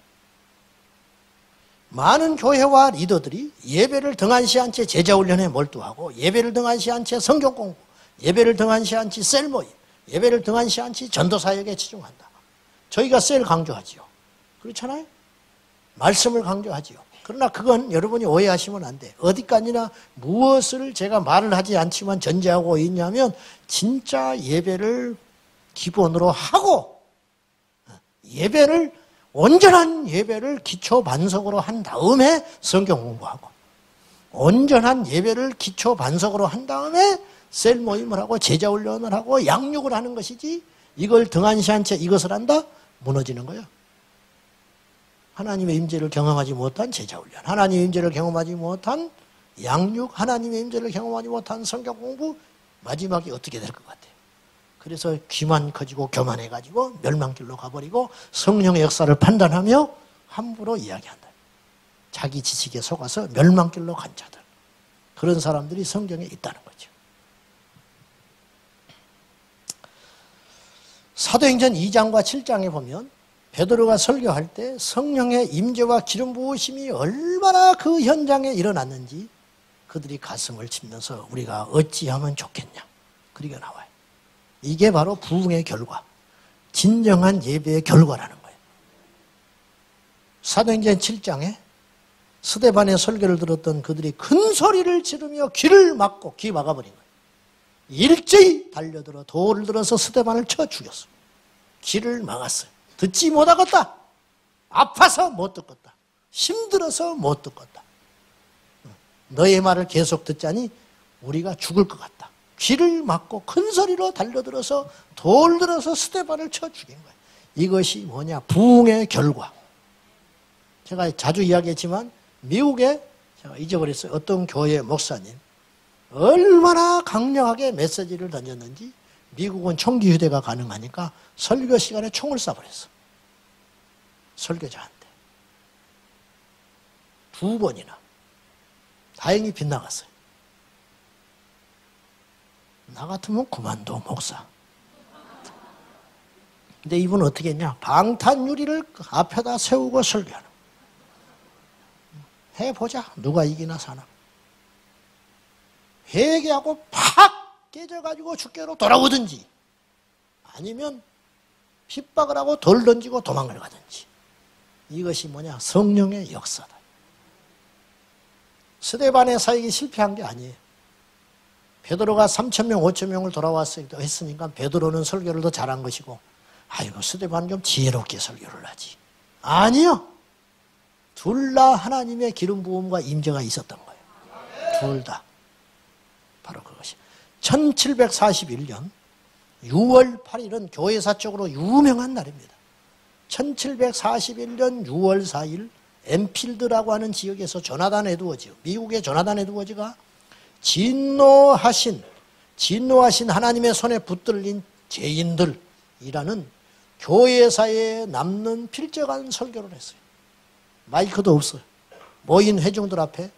많은 교회와 리더들이 예배를 등한시한 채 제자훈련에 몰두하고 예배를 등한시한 채 성경 공부, 예배를 등한시한 채 셀 모임, 예배를 등한시한 채 전도사역에 치중한다. 저희가 셀 강조하지요. 그렇잖아요? 말씀을 강조하지요. 그러나 그건 여러분이 오해하시면 안 돼. 어디까지나 무엇을 제가 말을 하지 않지만 전제하고 있냐면 진짜 예배를 기본으로 하고 예배를 온전한 예배를 기초 반석으로 한 다음에 성경 공부하고 온전한 예배를 기초 반석으로 한 다음에 셀 모임을 하고 제자 훈련을 하고 양육을 하는 것이지 이걸 등한시한 채 이것을 한다? 무너지는 거예요. 하나님의 임재를 경험하지 못한 제자 훈련, 하나님의 임재를 경험하지 못한 양육, 하나님의 임재를 경험하지 못한 성경 공부, 마지막이 어떻게 될 것 같아요? 그래서 귀만 커지고 교만해가지고 멸망길로 가버리고 성령의 역사를 판단하며 함부로 이야기한다. 자기 지식에 속아서 멸망길로 간 자들. 그런 사람들이 성경에 있다는 거죠. 사도행전 2장과 7장에 보면 베드로가 설교할 때 성령의 임재와 기름 부으심이 얼마나 그 현장에 일어났는지 그들이 가슴을 치면서 우리가 어찌하면 좋겠냐. 그렇게 나와요. 이게 바로 부흥의 결과, 진정한 예배의 결과라는 거예요. 사도행전 7장에 스데반의 설교를 들었던 그들이 큰 소리를 지르며 귀를 막고 귀 막아버린 거예요. 일제히 달려들어 돌을 들어서 스데반을 쳐 죽였어요. 귀를 막았어요. 듣지 못하겠다. 아파서 못 듣겠다. 힘들어서 못 듣겠다. 너의 말을 계속 듣자니 우리가 죽을 것 같다. 귀를 막고 큰 소리로 달려들어서 돌 들어서 스데반을 쳐 죽인 거예요. 이것이 뭐냐? 부흥의 결과. 제가 자주 이야기했지만 미국에 제가 잊어버렸어요. 어떤 교회 목사님 얼마나 강력하게 메시지를 던졌는지 미국은 총기 휴대가 가능하니까 설교 시간에 총을 쏴버렸어. 설교자한테. 2번이나. 다행히 빗나갔어요. 나 같으면 그만둬 목사. 근데 이분은 어떻게 했냐? 방탄유리를 앞에다 세우고 설교하는. 해보자. 누가 이기나 사나. 회개하고 팍 깨져가지고 죽게로 돌아오든지 아니면 핍박을 하고 돌 던지고 도망을 가든지. 이것이 뭐냐? 성령의 역사다. 스데반의 사역이 실패한 게 아니에요. 베드로가 3,000명, 5,000명을 돌아왔으니까 했으니까 베드로는 설교를 더 잘한 것이고, 아이고 스데반은 좀 지혜롭게 설교를 하지. 아니요. 둘 다 하나님의 기름 부음과 임재가 있었던 거예요. 둘 다. 바로 그것이. 1741년 6월 8일은 교회사적으로 유명한 날입니다. 1741년 6월 4일 엠필드라고 하는 지역에서 조나단 에드워즈, 미국의 조나단 에드워즈가 진노하신 하나님의 손에 붙들린 죄인들이라는 교회사에 남는 필적한 설교를 했어요. 마이크도 없어요. 모인 회중들 앞에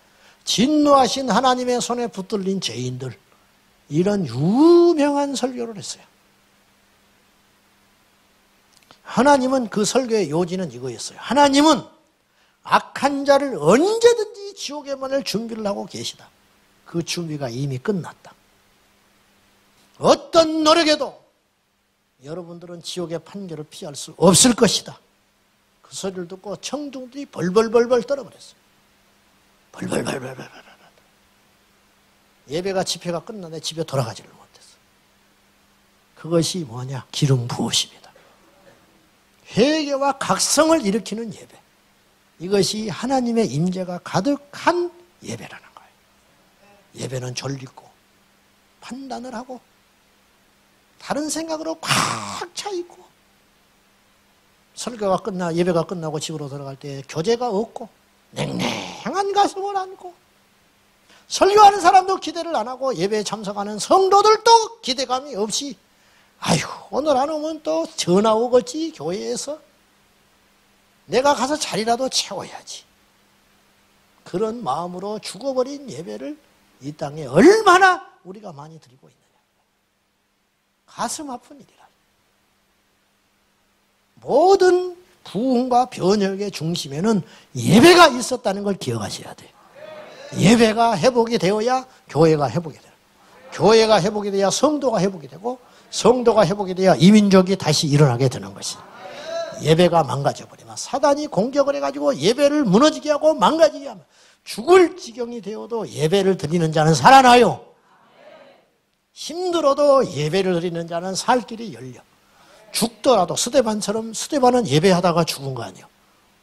진노하신 하나님의 손에 붙들린 죄인들, 이런 유명한 설교를 했어요. 하나님은 그 설교의 요지는 이거였어요. 하나님은 악한 자를 언제든지 지옥에 보낼 준비를 하고 계시다. 그 준비가 이미 끝났다. 어떤 노력에도 여러분들은 지옥의 판결을 피할 수 없을 것이다. 그 소리를 듣고 청중들이 벌벌벌벌 떨어버렸어요. 벌벌벌벌벌. 예배가 집회가 끝났는데 집에 돌아가지를 못했어. 그것이 뭐냐? 기름 부으심이다. 회개와 각성을 일으키는 예배. 이것이 하나님의 임재가 가득한 예배라는 거예요. 예배는 졸리고 판단을 하고 다른 생각으로 꽉 차 있고, 설교가 끝나 예배가 끝나고 집으로 들어갈 때 교제가 없고 냉랭한 가슴을 안고, 설교하는 사람도 기대를 안 하고 예배에 참석하는 성도들도 기대감이 없이, 아휴 오늘 안 오면 또 전화 오겠지 교회에서, 내가 가서 자리라도 채워야지. 그런 마음으로 죽어버린 예배를 이 땅에 얼마나 우리가 많이 드리고 있느냐. 가슴 아픈 일이라. 모든 부흥과 변혁의 중심에는 예배가 있었다는 걸 기억하셔야 돼요. 예배가 회복이 되어야 교회가 회복이 돼요. 교회가 회복이 돼야 성도가 회복이 되고, 성도가 회복이 돼야 이민족이 다시 일어나게 되는 것이죠. 예배가 망가져버리면, 사단이 공격을 해가지고 예배를 무너지게 하고 망가지게 하면 죽을 지경이 되어도 예배를 드리는 자는 살아나요. 힘들어도 예배를 드리는 자는 살 길이 열려. 죽더라도 스데반처럼, 스데반은 예배하다가 죽은 거 아니에요.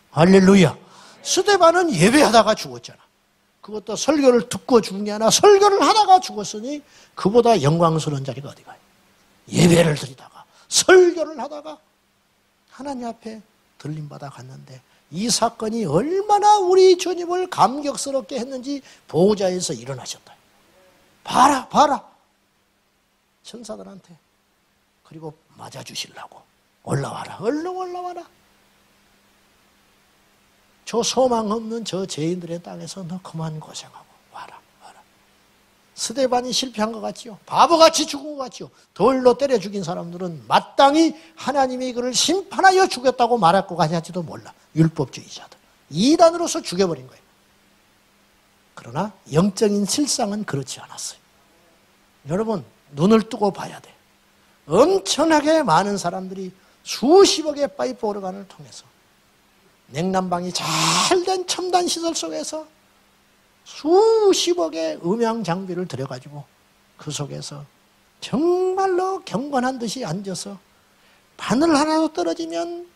할렐루야. 스데반은 예배하다가 죽었잖아. 그것도 설교를 듣고 죽은 게 아니라 설교를 하다가 죽었으니 그보다 영광스러운 자리가 어디 가요. 예배를 드리다가 설교를 하다가 하나님 앞에 들림받아 갔는데, 이 사건이 얼마나 우리 주님을 감격스럽게 했는지 보호자에서 일어나셨다. 봐라 봐라. 천사들한테. 그리고 맞아주시려고 올라와라. 얼른 올라와라. 저 소망 없는 저 죄인들의 땅에서 너 그만 고생하고 와라. 와라. 스데반이 실패한 것 같지요. 바보같이 죽은 것 같지요. 돌로 때려 죽인 사람들은 마땅히 하나님이 그를 심판하여 죽였다고 말할 것 같을지도 몰라. 율법주의자들. 이단으로서 죽여버린 거예요. 그러나 영적인 실상은 그렇지 않았어요. 여러분 눈을 뜨고 봐야 돼. 엄청나게 많은 사람들이 수십억의 파이프 오르간을 통해서 냉난방이 잘된 첨단 시설 속에서 수십억의 음향 장비를 들여가지고 그 속에서 정말로 경건한 듯이 앉아서 바늘 하나도 떨어지면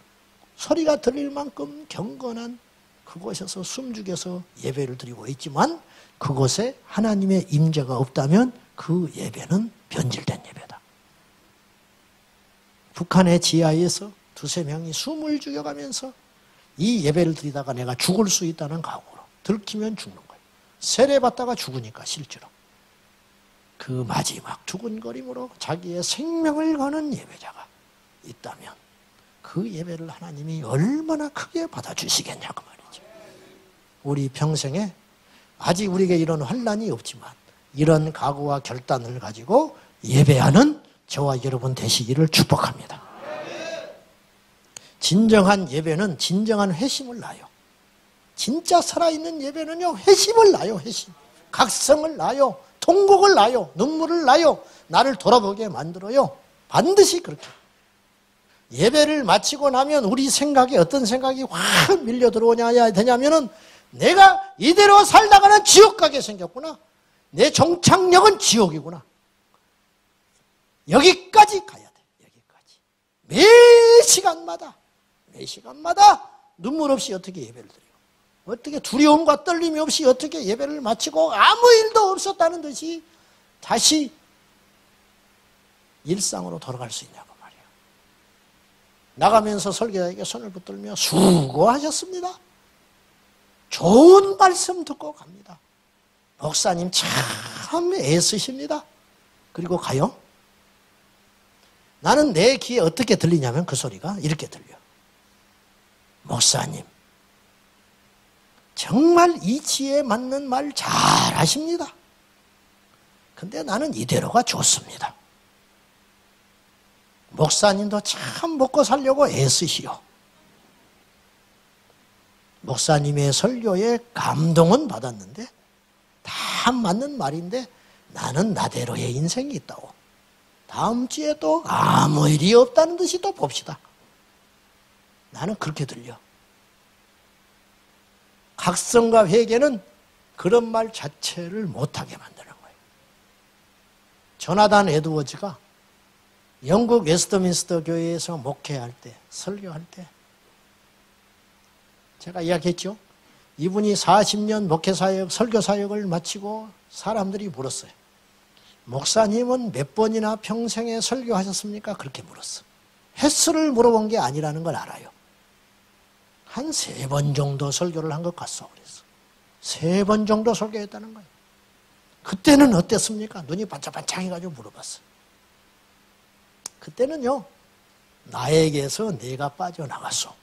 소리가 들릴 만큼 경건한 그곳에서 숨죽여서 예배를 드리고 있지만, 그곳에 하나님의 임재가 없다면 그 예배는 변질된 예배다. 북한의 지하에서 두세 명이 숨을 죽여가면서 이 예배를 드리다가 내가 죽을 수 있다는 각오로 들키면 죽는 거예요. 세례받다가 죽으니까 실제로. 그 마지막 두근거림으로 자기의 생명을 거는 예배자가 있다면 그 예배를 하나님이 얼마나 크게 받아주시겠냐고 말이죠. 우리 평생에 아직 우리에게 이런 환난이 없지만 이런 각오와 결단을 가지고 예배하는 저와 여러분 되시기를 축복합니다. 진정한 예배는 진정한 회심을 낳아요. 진짜 살아있는 예배는요, 회심을 낳아요, 회심. 각성을 낳아요. 통곡을 낳아요. 눈물을 낳아요. 나를 돌아보게 만들어요. 반드시 그렇게. 예배를 마치고 나면 우리 생각에 어떤 생각이 확 밀려 들어오냐 되냐면은 내가 이대로 살다가는 지옥 가게 생겼구나. 내 종착역은 지옥이구나. 여기까지 가야 돼. 여기까지. 매 시간마다 눈물 없이 어떻게 예배를 드리고 어떻게 두려움과 떨림이 없이 어떻게 예배를 마치고 아무 일도 없었다는 듯이 다시 일상으로 돌아갈 수 있냐고 말이에요. 나가면서 설교자에게 손을 붙들며 수고하셨습니다. 좋은 말씀 듣고 갑니다. 목사님 참 애쓰십니다. 그리고 가요. 나는 내 귀에 어떻게 들리냐면 그 소리가 이렇게 들려. 목사님 정말 이치에 맞는 말 잘하십니다. 근데 나는 이대로가 좋습니다. 목사님도 참 먹고 살려고 애쓰시오. 목사님의 설교에 감동은 받았는데 다 맞는 말인데 나는 나대로의 인생이 있다고. 다음 주에 또 아무 일이 없다는 듯이 또 봅시다. 나는 그렇게 들려. 각성과 회개는 그런 말 자체를 못하게 만드는 거예요. 조나단 에드워즈가 영국 웨스트민스터 교회에서 목회할 때, 설교할 때 제가 이야기했죠. 이분이 40년 목회사역, 설교사역을 마치고 사람들이 물었어요. 목사님은 몇 번이나 평생에 설교하셨습니까? 그렇게 물었어. 횟수를 물어본 게 아니라는 걸 알아요. 한 3번 정도 설교를 한 것 같소. 그랬어. 3번 정도 설교했다는 거예요. 그때는 어땠습니까? 눈이 반짝반짝해가지고 물어봤어. 그때는요, 나에게서 내가 빠져나갔어.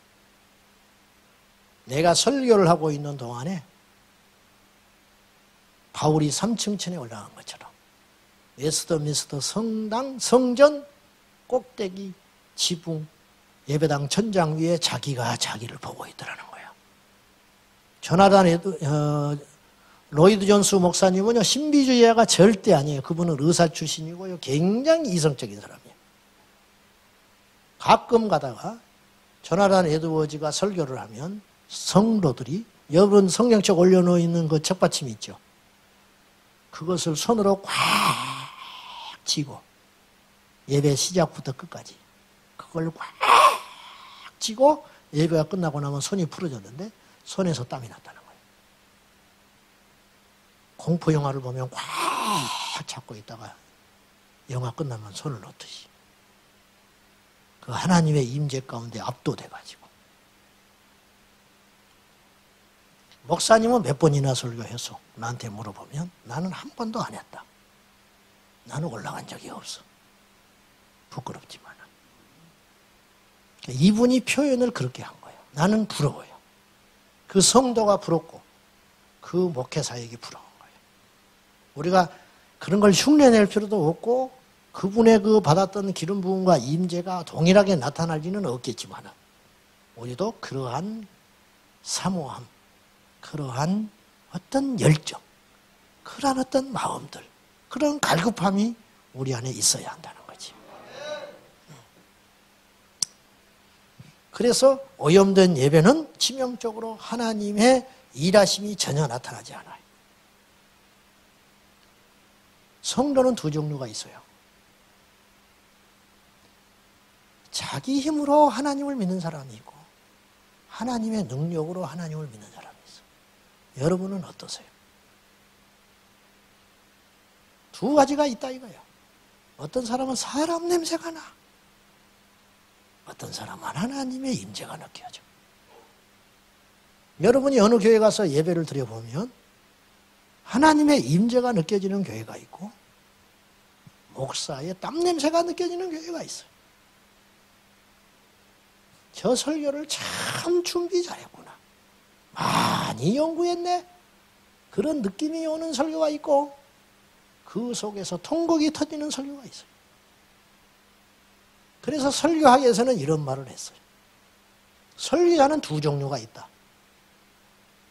내가 설교를 하고 있는 동안에 바울이 3층천에 올라간 것처럼 웨스트민스터 성당, 성전, 꼭대기, 지붕, 예배당 천장 위에 자기가 자기를 보고 있더라는 거예요. 조나단 로이드 존스 목사님은요, 신비주의자가 절대 아니에요. 그분은 의사 출신이고요. 굉장히 이성적인 사람이에요. 가끔 가다가 조나단 에드워즈가 설교를 하면 성도들이 여러분 성경책 올려놓어 있는 그 책받침 있죠. 그것을 손으로 꽉 쥐고 예배 시작부터 끝까지 그걸 꽉 쥐고 예배가 끝나고 나면 손이 풀어졌는데 손에서 땀이 났다는 거예요. 공포 영화를 보면 꽉 잡고 있다가 영화 끝나면 손을 놓듯이 그 하나님의 임재 가운데 압도돼가지고. 목사님은 몇 번이나 설교했어? 나한테 물어보면 나는 한 번도 안 했다. 나는 올라간 적이 없어. 부끄럽지만. 이분이 표현을 그렇게 한 거예요. 나는 부러워요. 그 성도가 부럽고 그 목회사역이 부러운 거예요. 우리가 그런 걸 흉내낼 필요도 없고 그분의 그 받았던 기름 부음과 임재가 동일하게 나타날 리는 없겠지만 우리도 그러한 사모함, 그러한 어떤 열정, 그러한 어떤 마음들, 그런 갈급함이 우리 안에 있어야 한다는 거지. 그래서 오염된 예배는 치명적으로 하나님의 일하심이 전혀 나타나지 않아요. 성도는 두 종류가 있어요. 자기 힘으로 하나님을 믿는 사람이 있고 하나님의 능력으로 하나님을 믿는 사람이 있어요. 여러분은 어떠세요? 두 가지가 있다 이거예요. 어떤 사람은 사람 냄새가 나. 어떤 사람은 하나님의 임재가 느껴져. 여러분이 어느 교회 가서 예배를 드려보면 하나님의 임재가 느껴지는 교회가 있고 목사의 땀냄새가 느껴지는 교회가 있어요. 저 설교를 참 준비 잘했구나. 많이 연구했네. 그런 느낌이 오는 설교가 있고 그 속에서 통곡이 터지는 설교가 있어요. 그래서 설교학에서는 이런 말을 했어요. 설교자는 두 종류가 있다.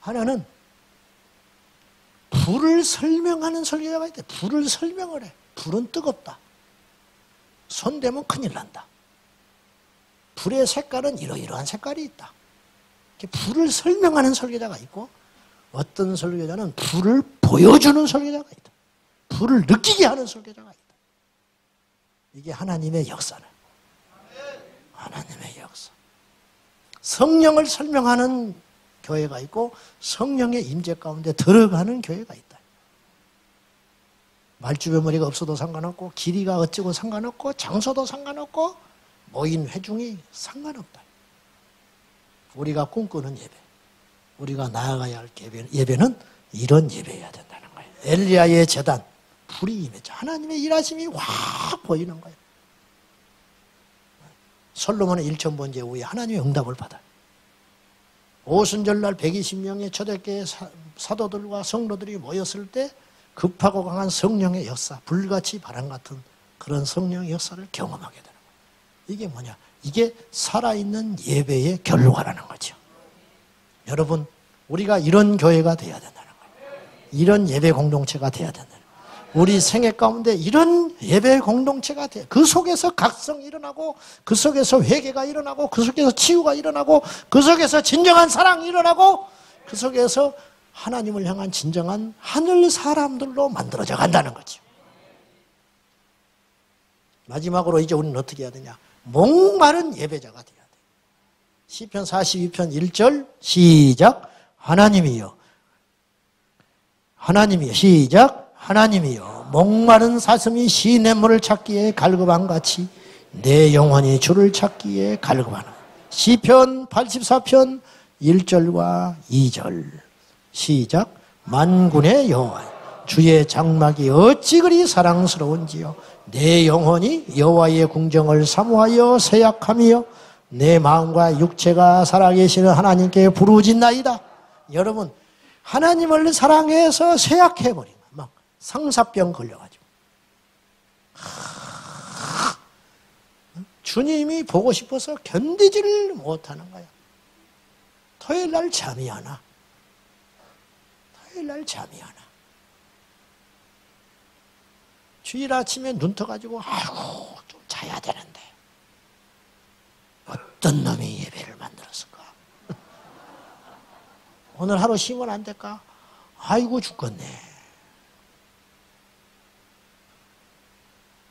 하나는 불을 설명하는 설교자가 있다. 불을 설명을 해. 불은 뜨겁다. 손대면 큰일 난다. 불의 색깔은 이러이러한 색깔이 있다. 불을 설명하는 설교자가 있고 어떤 설교자는 불을 보여주는 설교자가 있다. 불을 느끼게 하는 설교자가 있다. 이게 하나님의 역사는. 하나님의 역사. 성령을 설명하는 교회가 있고 성령의 임재 가운데 들어가는 교회가 있다. 말주변머리가 없어도 상관없고 길이가 어찌고 상관없고 장소도 상관없고 모인 회중이 상관없다. 우리가 꿈꾸는 예배, 우리가 나아가야 할 예배는 이런 예배여야 된다는 거예요. 엘리야의 제단, 불이 임했죠. 하나님의 일하심이 확 보이는 거예요. 솔로몬의 일천번제 후에 하나님의 응답을 받아요. 오순절날 120명의 초대교회 사도들과 성도들이 모였을 때 급하고 강한 성령의 역사, 불같이 바람 같은 그런 성령의 역사를 경험하게 되는 거예요. 이게 뭐냐? 이게 살아있는 예배의 결과라는 거죠. 여러분, 우리가 이런 교회가 돼야 된다는 거예요. 이런 예배 공동체가 돼야 된다는 거예요. 우리 생애 가운데 이런 예배 공동체가 돼요. 그 속에서 각성이 일어나고 그 속에서 회개가 일어나고 그 속에서 치유가 일어나고 그 속에서 진정한 사랑이 일어나고 그 속에서 하나님을 향한 진정한 하늘 사람들로 만들어져 간다는 거죠. 마지막으로 이제 우리는 어떻게 해야 되냐? 목마른 예배자가 돼야 돼. 시편 42편 1절 시작. 하나님이여 시작. 하나님이여 목마른 사슴이 시냇물을 찾기에 갈급함같이 내 영혼이 주를 찾기에 갈급하나. 시편 84편 1절과 2절 시작. 만군의 여호와 주의 장막이 어찌 그리 사랑스러운지요. 내 영혼이 여호와의 궁정을 사모하여 새약하며 내 마음과 육체가 살아계시는 하나님께 부르짖나이다. 여러분, 하나님을 사랑해서 새약해버린 거야. 막 상사병 걸려가지고 주님이 보고 싶어서 견디지를 못하는 거야. 토요일날 잠이 안 와. 토요일날 잠이 안 와. 주일 아침에 눈 떠가지고 아이고 좀 자야 되는데 어떤 놈이 예배를 만들었을까? 오늘 하루 쉬면 안 될까? 아이고 죽겠네.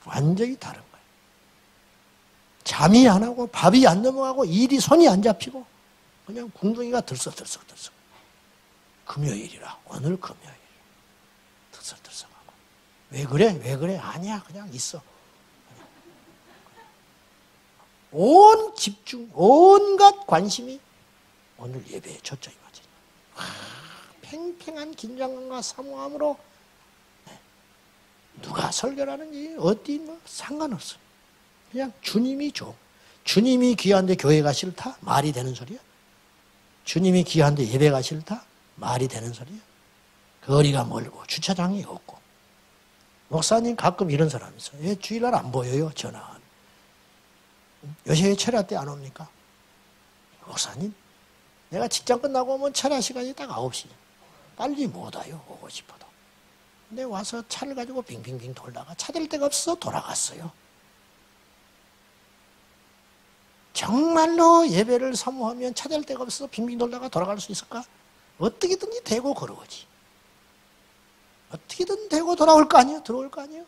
완전히 다른 거예요. 잠이 안 오고 밥이 안 넘어가고 일이 손이 안 잡히고 그냥 궁둥이가 들썩들썩 금요일이라 오늘 금요일 들썩들썩하고 왜 그래? 아니야 그냥 있어. 온 집중, 온갖 관심이 오늘 예배에 초점이 맞아요. 팽팽한 긴장감과 사모함으로 누가 설교를 하는지 어디 뭐 상관없어. 그냥 주님이 줘. 주님이 귀한데 교회가 싫다? 말이 되는 소리야. 주님이 귀한데 예배가 싫다? 말이 되는 소리야. 거리가 멀고 주차장이 없고. 목사님 가끔 이런 사람이 있어요. 왜 주일날 안 보여요? 전화. 요새 철야 때 안 옵니까? 목사님, 내가 직장 끝나고 오면 철야 시간이 딱 9시. 빨리 못 와요, 오고 싶어도. 근데 와서 차를 가지고 빙빙빙 돌다가 찾을 데가 없어서 돌아갔어요. 정말로 예배를 사모하면 찾을 데가 없어서 빙빙 돌다가 돌아갈 수 있을까? 어떻게든지 대고 걸어오지. 어떻게든 대고 돌아올 거 아니에요? 들어올 거 아니에요?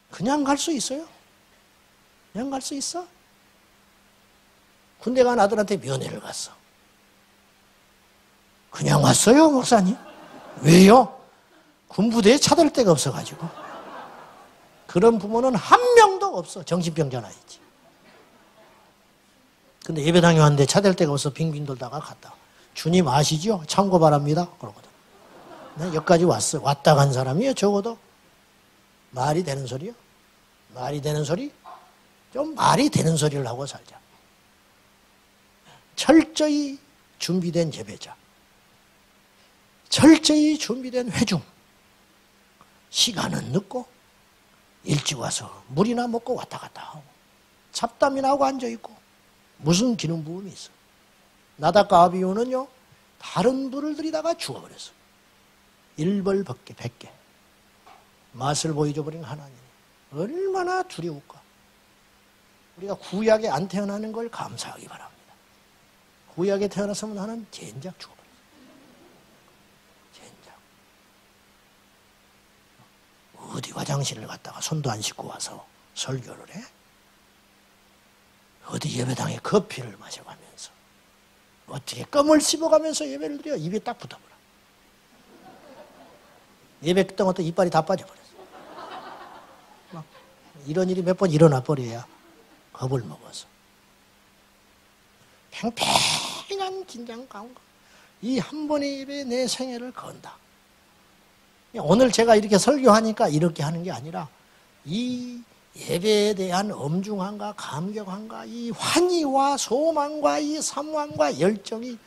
그냥 갈 수 있어요? 그냥 갈 수 있어? 군대 간 아들한테 면회를 갔어. 그냥 왔어요, 목사님? 왜요? 군부대에 차댈 데가 없어가지고. 그런 부모는 한 명도 없어. 정신병자 나있지. 근데 예배당에 왔는데 차댈 데가 없어 빙빙 돌다가 갔다. 주님 아시죠? 참고 바랍니다. 그러거든. 네, 여기까지 왔어. 왔다 간 사람이요, 적어도. 말이 되는 소리요? 말이 되는 소리? 좀 말이 되는 소리를 하고 살자. 철저히 준비된 예배자. 철저히 준비된 회중. 시간은 늦고 일찍 와서 물이나 먹고 왔다 갔다 하고 잡담이나 하고 앉아있고 무슨 기능 부음이 있어. 나답과 아비후는요 다른 불을 들이다가 죽어버렸어. 일벌백계 100개. 맛을 보여줘버린 하나님 얼마나 두려울까. 우리가 구약에 안 태어나는 걸 감사하기 바랍니다. 구약에 태어났으면 나는 젠장 죽어버렸어. 젠장. 어디 화장실을 갔다가 손도 안 씻고 와서 설교를 해? 어디 예배당에 커피를 마셔가면서 어떻게 껌을 씹어가면서 예배를 드려? 입에 딱 붙어버려. 예배 끝나고 이빨이 다 빠져버렸어. 막 이런 일이 몇 번 일어나 버려야 겁을 먹어서. 팽팽한 긴장 가운데 이 한 번의 예배에 내 생애를 건다. 오늘 제가 이렇게 설교하니까 이렇게 하는 게 아니라 이 예배에 대한 엄중함과 감격함과 이 환희와 소망과 이 사모함과 열정이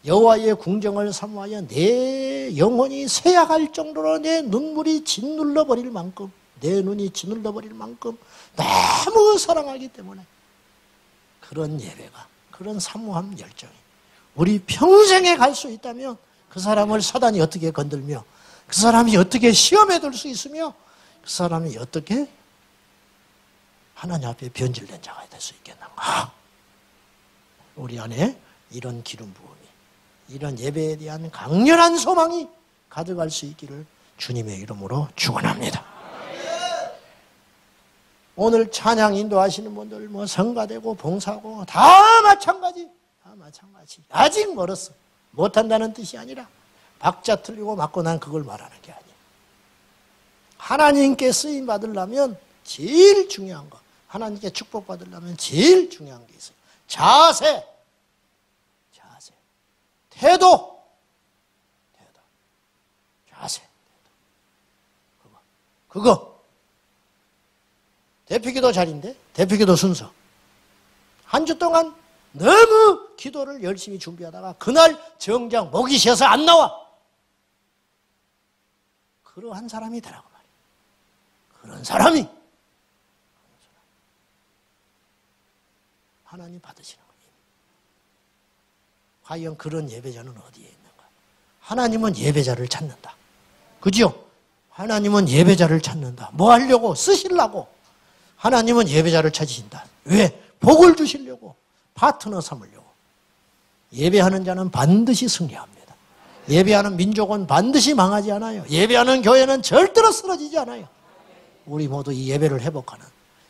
여호와의 궁정을 사모하여 내 영혼이 쇠약할 정도로 내 눈물이 짓눌러 버릴 만큼 내 눈이 짓눌러 버릴 만큼 너무 사랑하기 때문에 그런 예배가 그런 사모함 열정이 우리 평생에 갈 수 있다면 그 사람을 사단이 어떻게 건들며 그 사람이 어떻게 시험에 들 수 있으며 그 사람이 어떻게 하나님 앞에 변질된 자가 될 수 있겠는가. 우리 안에 이런 기름 부음이 이런 예배에 대한 강렬한 소망이 가득할 수 있기를 주님의 이름으로 축원합니다. 오늘 찬양 인도하시는 분들 뭐 성가되고 봉사하고 다 마찬가지. 아직 멀었어. 못한다는 뜻이 아니라 박자 틀리고 맞고 난 그걸 말하는 게 아니에요. 하나님께 쓰임 받으려면 제일 중요한 거 하나님께 축복받으려면 제일 중요한 게 있어요. 자세, 태도, 자세, 그거. 대표기도 자리인데 대표기도 순서. 한 주 동안 너무 기도를 열심히 준비하다가 그날 정작 목이 쉬어서 안 나와. 그러한 사람이 되라고 말이에요. 그런 사람이 하나님 받으시는 거예요. 과연 그런 예배자는 어디에 있는가? 하나님은 예배자를 찾는다. 그죠? 하나님은 예배자를 찾는다. 뭐 하려고? 쓰시려고. 하나님은 예배자를 찾으신다. 왜? 복을 주시려고. 파트너 삼으려고. 예배하는 자는 반드시 승리합니다. 예배하는 민족은 반드시 망하지 않아요. 예배하는 교회는 절대로 쓰러지지 않아요. 우리 모두 이 예배를 회복하는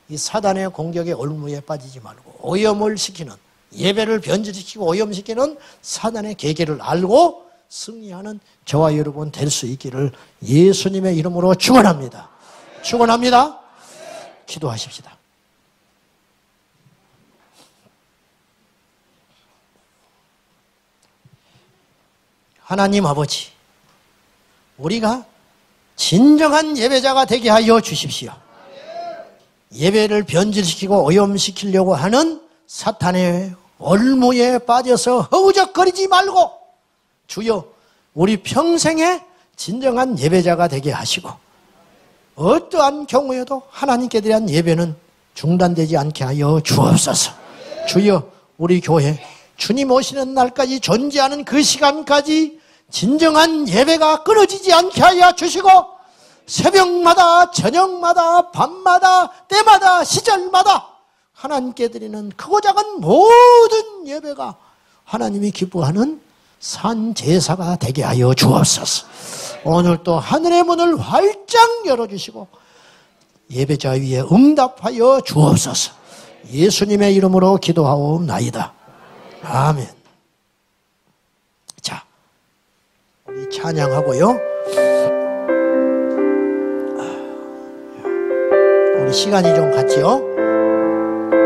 이 사단의 공격에 올무에 빠지지 말고 오염을 시키는 예배를 변질시키고 오염시키는 사단의 계계를 알고 승리하는 저와 여러분 될 수 있기를 예수님의 이름으로 축원합니다. 축원합니다. 기도하십시다. 하나님 아버지, 우리가 진정한 예배자가 되게 하여 주십시오. 예배를 변질시키고 오염시키려고 하는 사탄의 올무에 빠져서 허우적거리지 말고 주여 우리 평생에 진정한 예배자가 되게 하시고 어떠한 경우에도 하나님께 대한 예배는 중단되지 않게 하여 주옵소서. 주여 우리 교회 주님 오시는 날까지 존재하는 그 시간까지 진정한 예배가 끊어지지 않게 하여 주시고 새벽마다 저녁마다 밤마다 때마다 시절마다 하나님께 드리는 크고 작은 모든 예배가 하나님이 기뻐하는 산 제사가 되게 하여 주옵소서. 오늘 또 하늘의 문을 활짝 열어주시고 예배자 위에 응답하여 주옵소서. 예수님의 이름으로 기도하옵나이다. 아멘. 자, 우리 찬양하고요. 우리 시간이 좀 갔지요?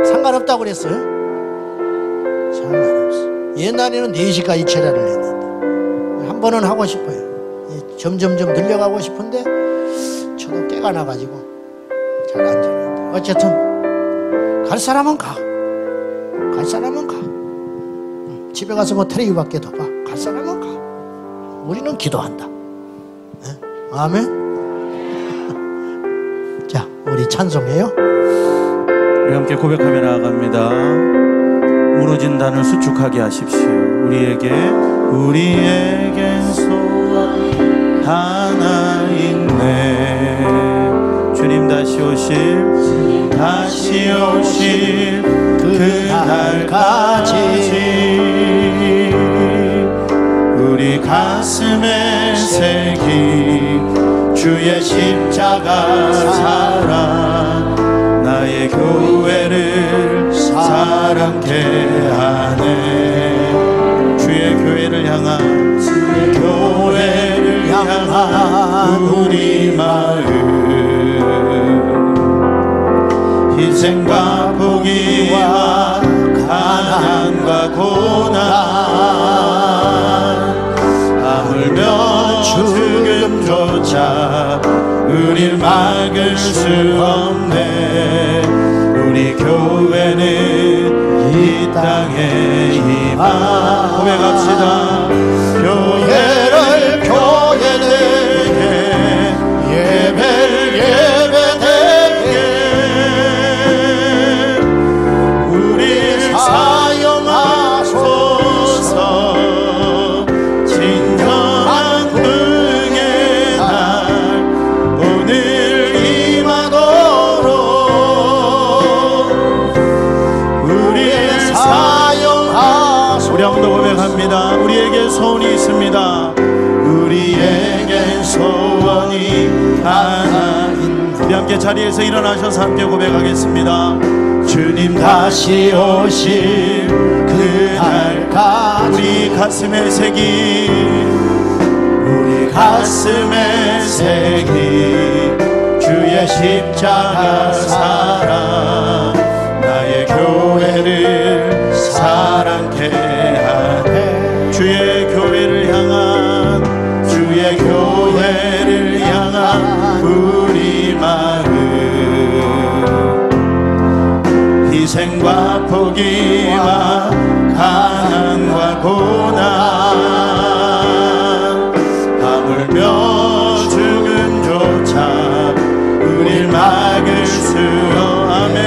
상관없다고 그랬어요? 상관없어. 옛날에는 4시까지 철야를 했는데 한 번은 하고 싶어요. 점점점 늘려가고 싶은데 저도 깨가 나가지고 잘 안 되는데, 어쨌든 갈 사람은 가. 갈 사람은 가. 집에 가서 뭐 텔레비밖에 더 봐. 갈 사람은 가. 우리는 기도한다. 네? 아멘. 자, 우리 찬송해요. 우리 함께 고백하며 나아갑니다. 무너진 단을 수축하게 하십시오. 우리에게 소원 하나 있네. 주님 다시 오실 그날까지 우리 가슴에 새긴 주의 십자가 사랑, 나의 교회를 사랑케 하네. 주의 교회를 향한 우리 마음, 희생과 포기와 가난과 고난, 하물며 죽음조차 우릴 막을 수 없네. 우리 교회는 이 땅에 임하. 고백합시다. 교회를 교회되게, 예배를 예배되게 우리 사용하소서. 진정한 부흥의 날 오늘 임하도록 우리를 사용하소서. 우리 한번 더 고백합니다. 우리에게 소원이 있습니다. 우리에게 소원이 하나 있네. 우리 함께 자리에서 일어나셔서 함께 고백하겠습니다. 주님 다시 오실 그날까지 우리 가슴에 새긴 주의 십자가 사랑, 나의 교회를 사랑케 하네. 주의 교회를 향한 우리 마음, 희생과 포기와 가난과 고난, 하물며 죽음조차 우릴 막을 수 없네.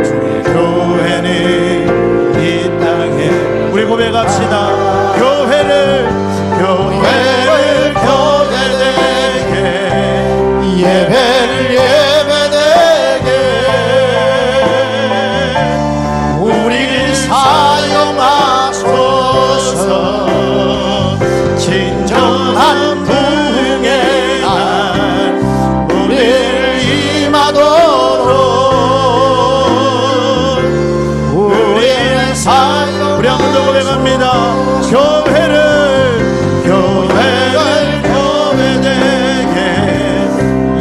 주의 교회는 이 땅에 우리 고백합시다. 교회를 교회되게, 예배를 예배되게 우리를 사용하소서. 진정한 부흥의 날 우리를 임하도록 우리를 사용. 우리 한 번 더 고백합니다. 교회를 교회되게,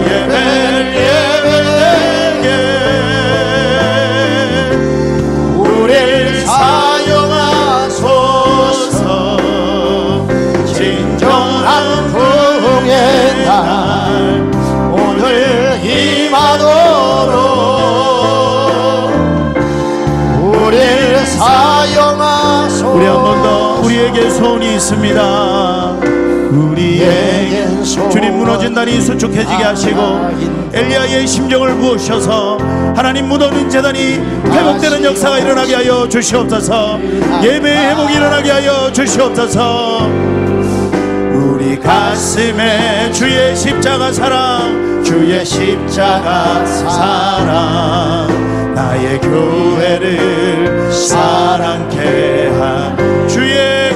예배를 예배되게 우리를 사용하소서. 진정한 부흥의 날 오늘 임하도록 우리를 사용하소서. 우리 한 번 더. 우리에게 소원이 있습니다. 주님 무너진 단이 수축해지게 하시고 엘리야의 심정을 부으셔서 하나님 무너진 제단이 회복되는 역사가 일어나게 하여 주시옵소서. 예배의 회복이 일어나게 하여 주시옵소서. 우리 가슴에 주의 십자가 사랑, 나의 교회를 사랑케 한 주의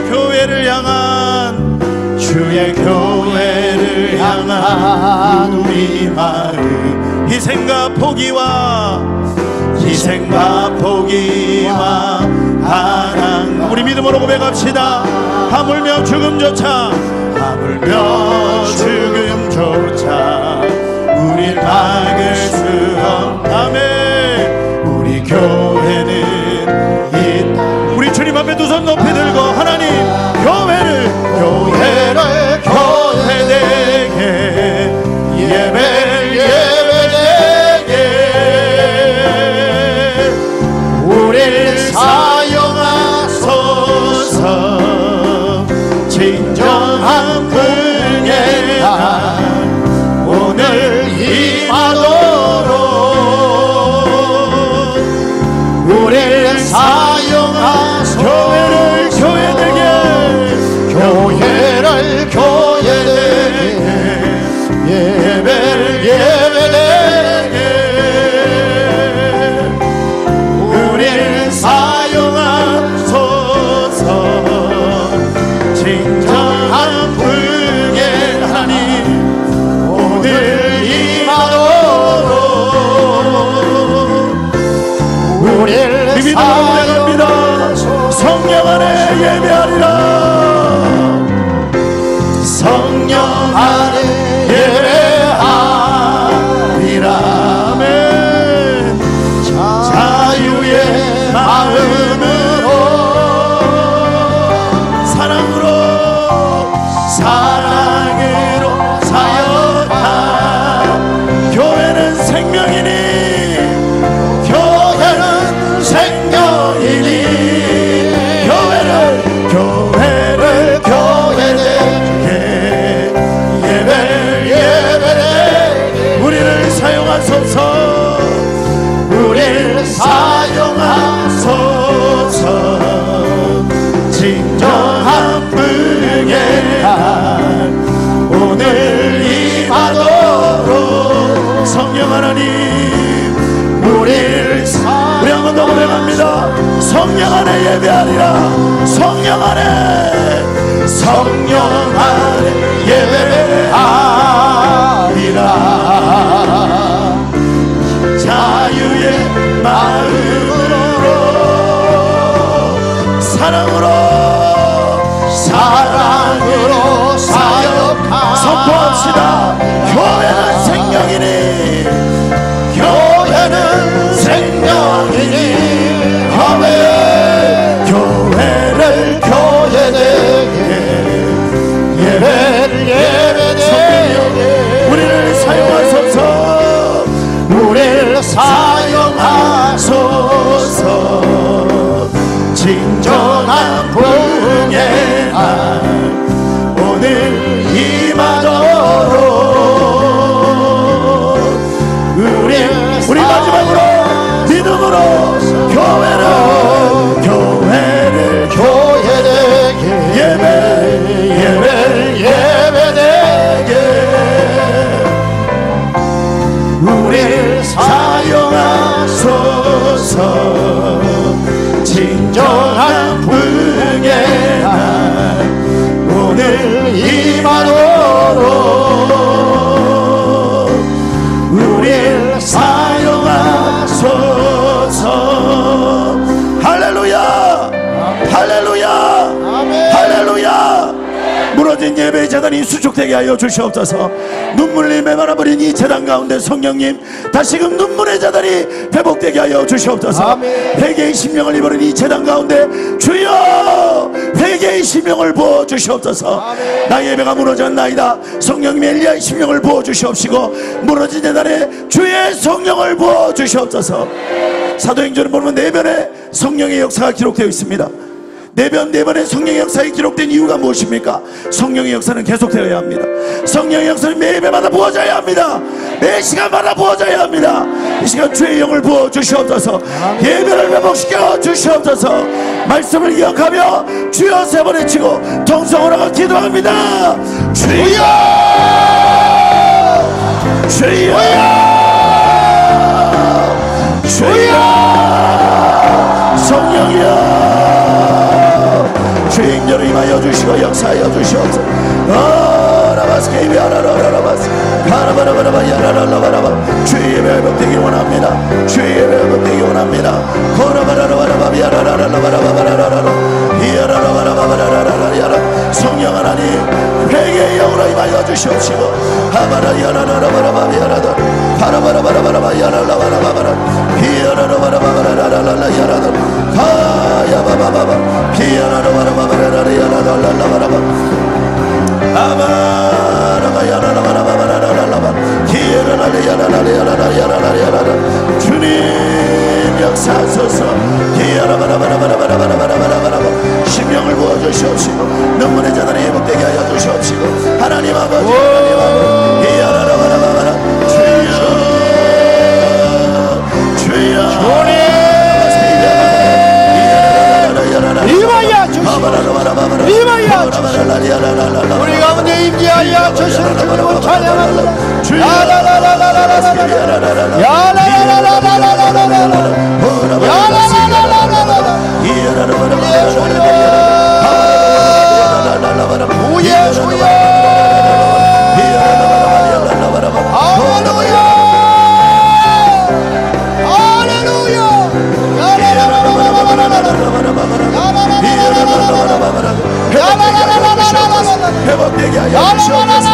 교회를 향한 우리 마음, 희생과 포기와 반항. 우리 믿음으로 고백합시다. 하물며 죽음조차 우릴 막을 수 아멘. 우리 교회는 있다. 우리 주님 앞에 두 손 높이 들고 하나님 교회를 교회되게 예배되게 우리를 사용하소서. 진정한 불의 날 오늘 임하도록 우리를 사용하소서. 교회를 교회되게 교회를 교회되게 예배를 예배되게 우리를 사용하소서. 진정한 불의 하나님 오늘 임하도록 우리를 사용하소서. 성령 안에 예배하리라. 성령 안에 예배하리라. 아멘. 자유의 마음으로 사랑으로 사역하. 교회는 생명이니 교회는 생명이니 교회를 교회되게 예배되게 우리를 사용하소서. 우리를 사용하소서. 진정한 불의 날 오늘 임하도록 성령 하나님 우리 한 번 더 고백합니다. 성령 안에 예배하리라. 성령 안에 예배하리라. 자유의 마음으로 사랑으로 사역하. 선포합시다. 교회는 생명이니 교회는 생명이니 교회를 교회되게 예배를 예배되게 우리를 사용하소서. 우리를 사용하소서. 진정한 불의 날 오늘 임하도록 우리 마지막으로 믿음으로 교회를 교회되게 예배되게 우리를 사용하소서. 진정한 불의 날 오늘 임하도록 우리를 사용하소서. 할렐루야 할렐루야 할렐루야. 무너진 예배의 재단이 수축되게 하여 주시옵소서. 눈물이 메말아버린 이 재단 가운데 성령님 다시금 눈물의 재단이 회복되게 하여 주시옵소서. 회개의 심령을 입어린 이 재단 가운데 주여 회개의 심령을 부어 주시옵소서. 나의 예배가 무너졌나이다. 성령님 엘리야의 심령을 부어 주시옵시고 무너진 재단에 주의 성령을 부어 주시옵소서. 사도행전을 보면 내변에 성령의 역사가 기록되어 있습니다. 내번의 성령의 역사에 기록된 이유가 무엇입니까? 성령의 역사는 계속되어야 합니다. 성령의 역사는 매 예배마다 부어져야 합니다. 매 시간마다 부어져야 합니다. 이 시간 주의 영을 부어 주시옵소서. 예배를 회복시켜 주시옵소서. 말씀을 기억하며 주여 세 번 외치고 통성으로 기도합니다. 주여 주여 주여 성령이여 주의 임재로 임하여 주시고 역사하여 주시옵소서. 주의 예배 회복되기 원합니다. 주의 예배 회복되기 원합니다. 성령 하나님 회개의 영으로 임하여 주시옵시고 바라바라바라바라 야랄라바라바라 히야라라바라바라라라라 야라다 가야바바바바 히야라라바라바라라 야라랄라바라바 아바라가 야라라바라바라라라바 히야라라 야라라 야라라 야라라 야라라 주님 역사하소서 히야라바라바라바라바라바라바라바라 심령을 부어주시옵시고 눈물의 자들이 회복되게 하여 주시옵시고 하나님 아버지 하나님 아버지 히야라라바라바라 주여 주여 임하여 주시옵소서. 임하여 주시옵소서. 우리 가운데 임재하여 주시는 주님을 찬양합니다. 회복되게 하여 주시옵소서. 회복되게 하여 주시옵소서.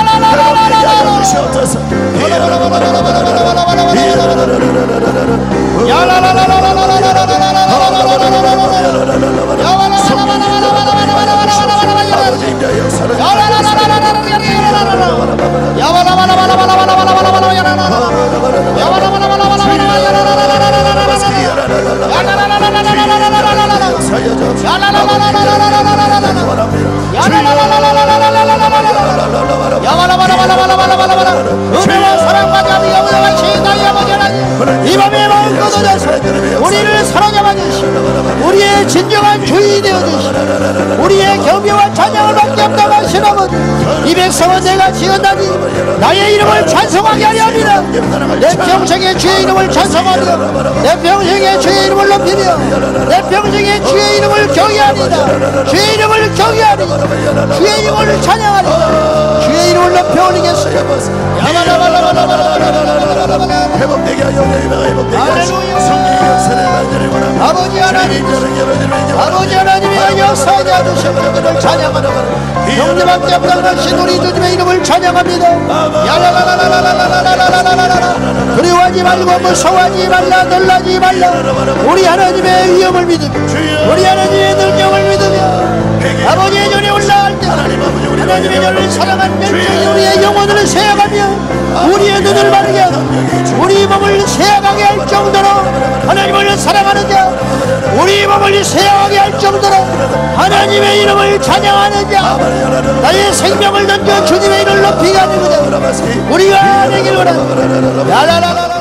아버지의 역사를 은혜와 사랑과 자비 영원한 신당의 아버지 하나님, 이 밤에 마음 걷어져서 우리를 사랑하여 주시고 우리의 진정한 주인이 되어주시고 우리의 경배와 찬양을 받게 합당하신 아버지, 이 백성은 내가 지었나니 나의 이름을 찬송하게 하려 합니다. 내 평생에 주의 이름을 찬송하며 내 평생에 주의 이름을 높이며 내 평생에 주의 이름을 경외하리다. 주의 이름을 경외하리다. 주의 이름을 찬양하리다. 주의 이름을 높여 올리겠습니다. 회복되게 하여 회복되게 하여 성령의 역사를 만들고 아버지 하나님, 아버지 하나님의 역사에 주신 이름을 찬양하라. 영접함께 합당하신 우리 주님의 이름을 찬양합니다. 두려워하지 말고 무서워하지 말라, 놀라지 말라. 우리 하나님의 위엄을 믿으며 우리 하나님의 능력을 믿으며 아버지의 전에 올라갈 때 하나님의 전을 사랑한 열정이 우리의 영혼을 세워가며 우리의 눈을 바르게 하고 우리 몸을 세워가게 할 정도로 하나님을 사랑하는 자, 우리 몸을 세워가게 할 정도로 하나님의 이름을 찬양하는 자, 나의 생명을 던져 주님의 이름을 높이게 하는 자, 우리가 되길 원합니다.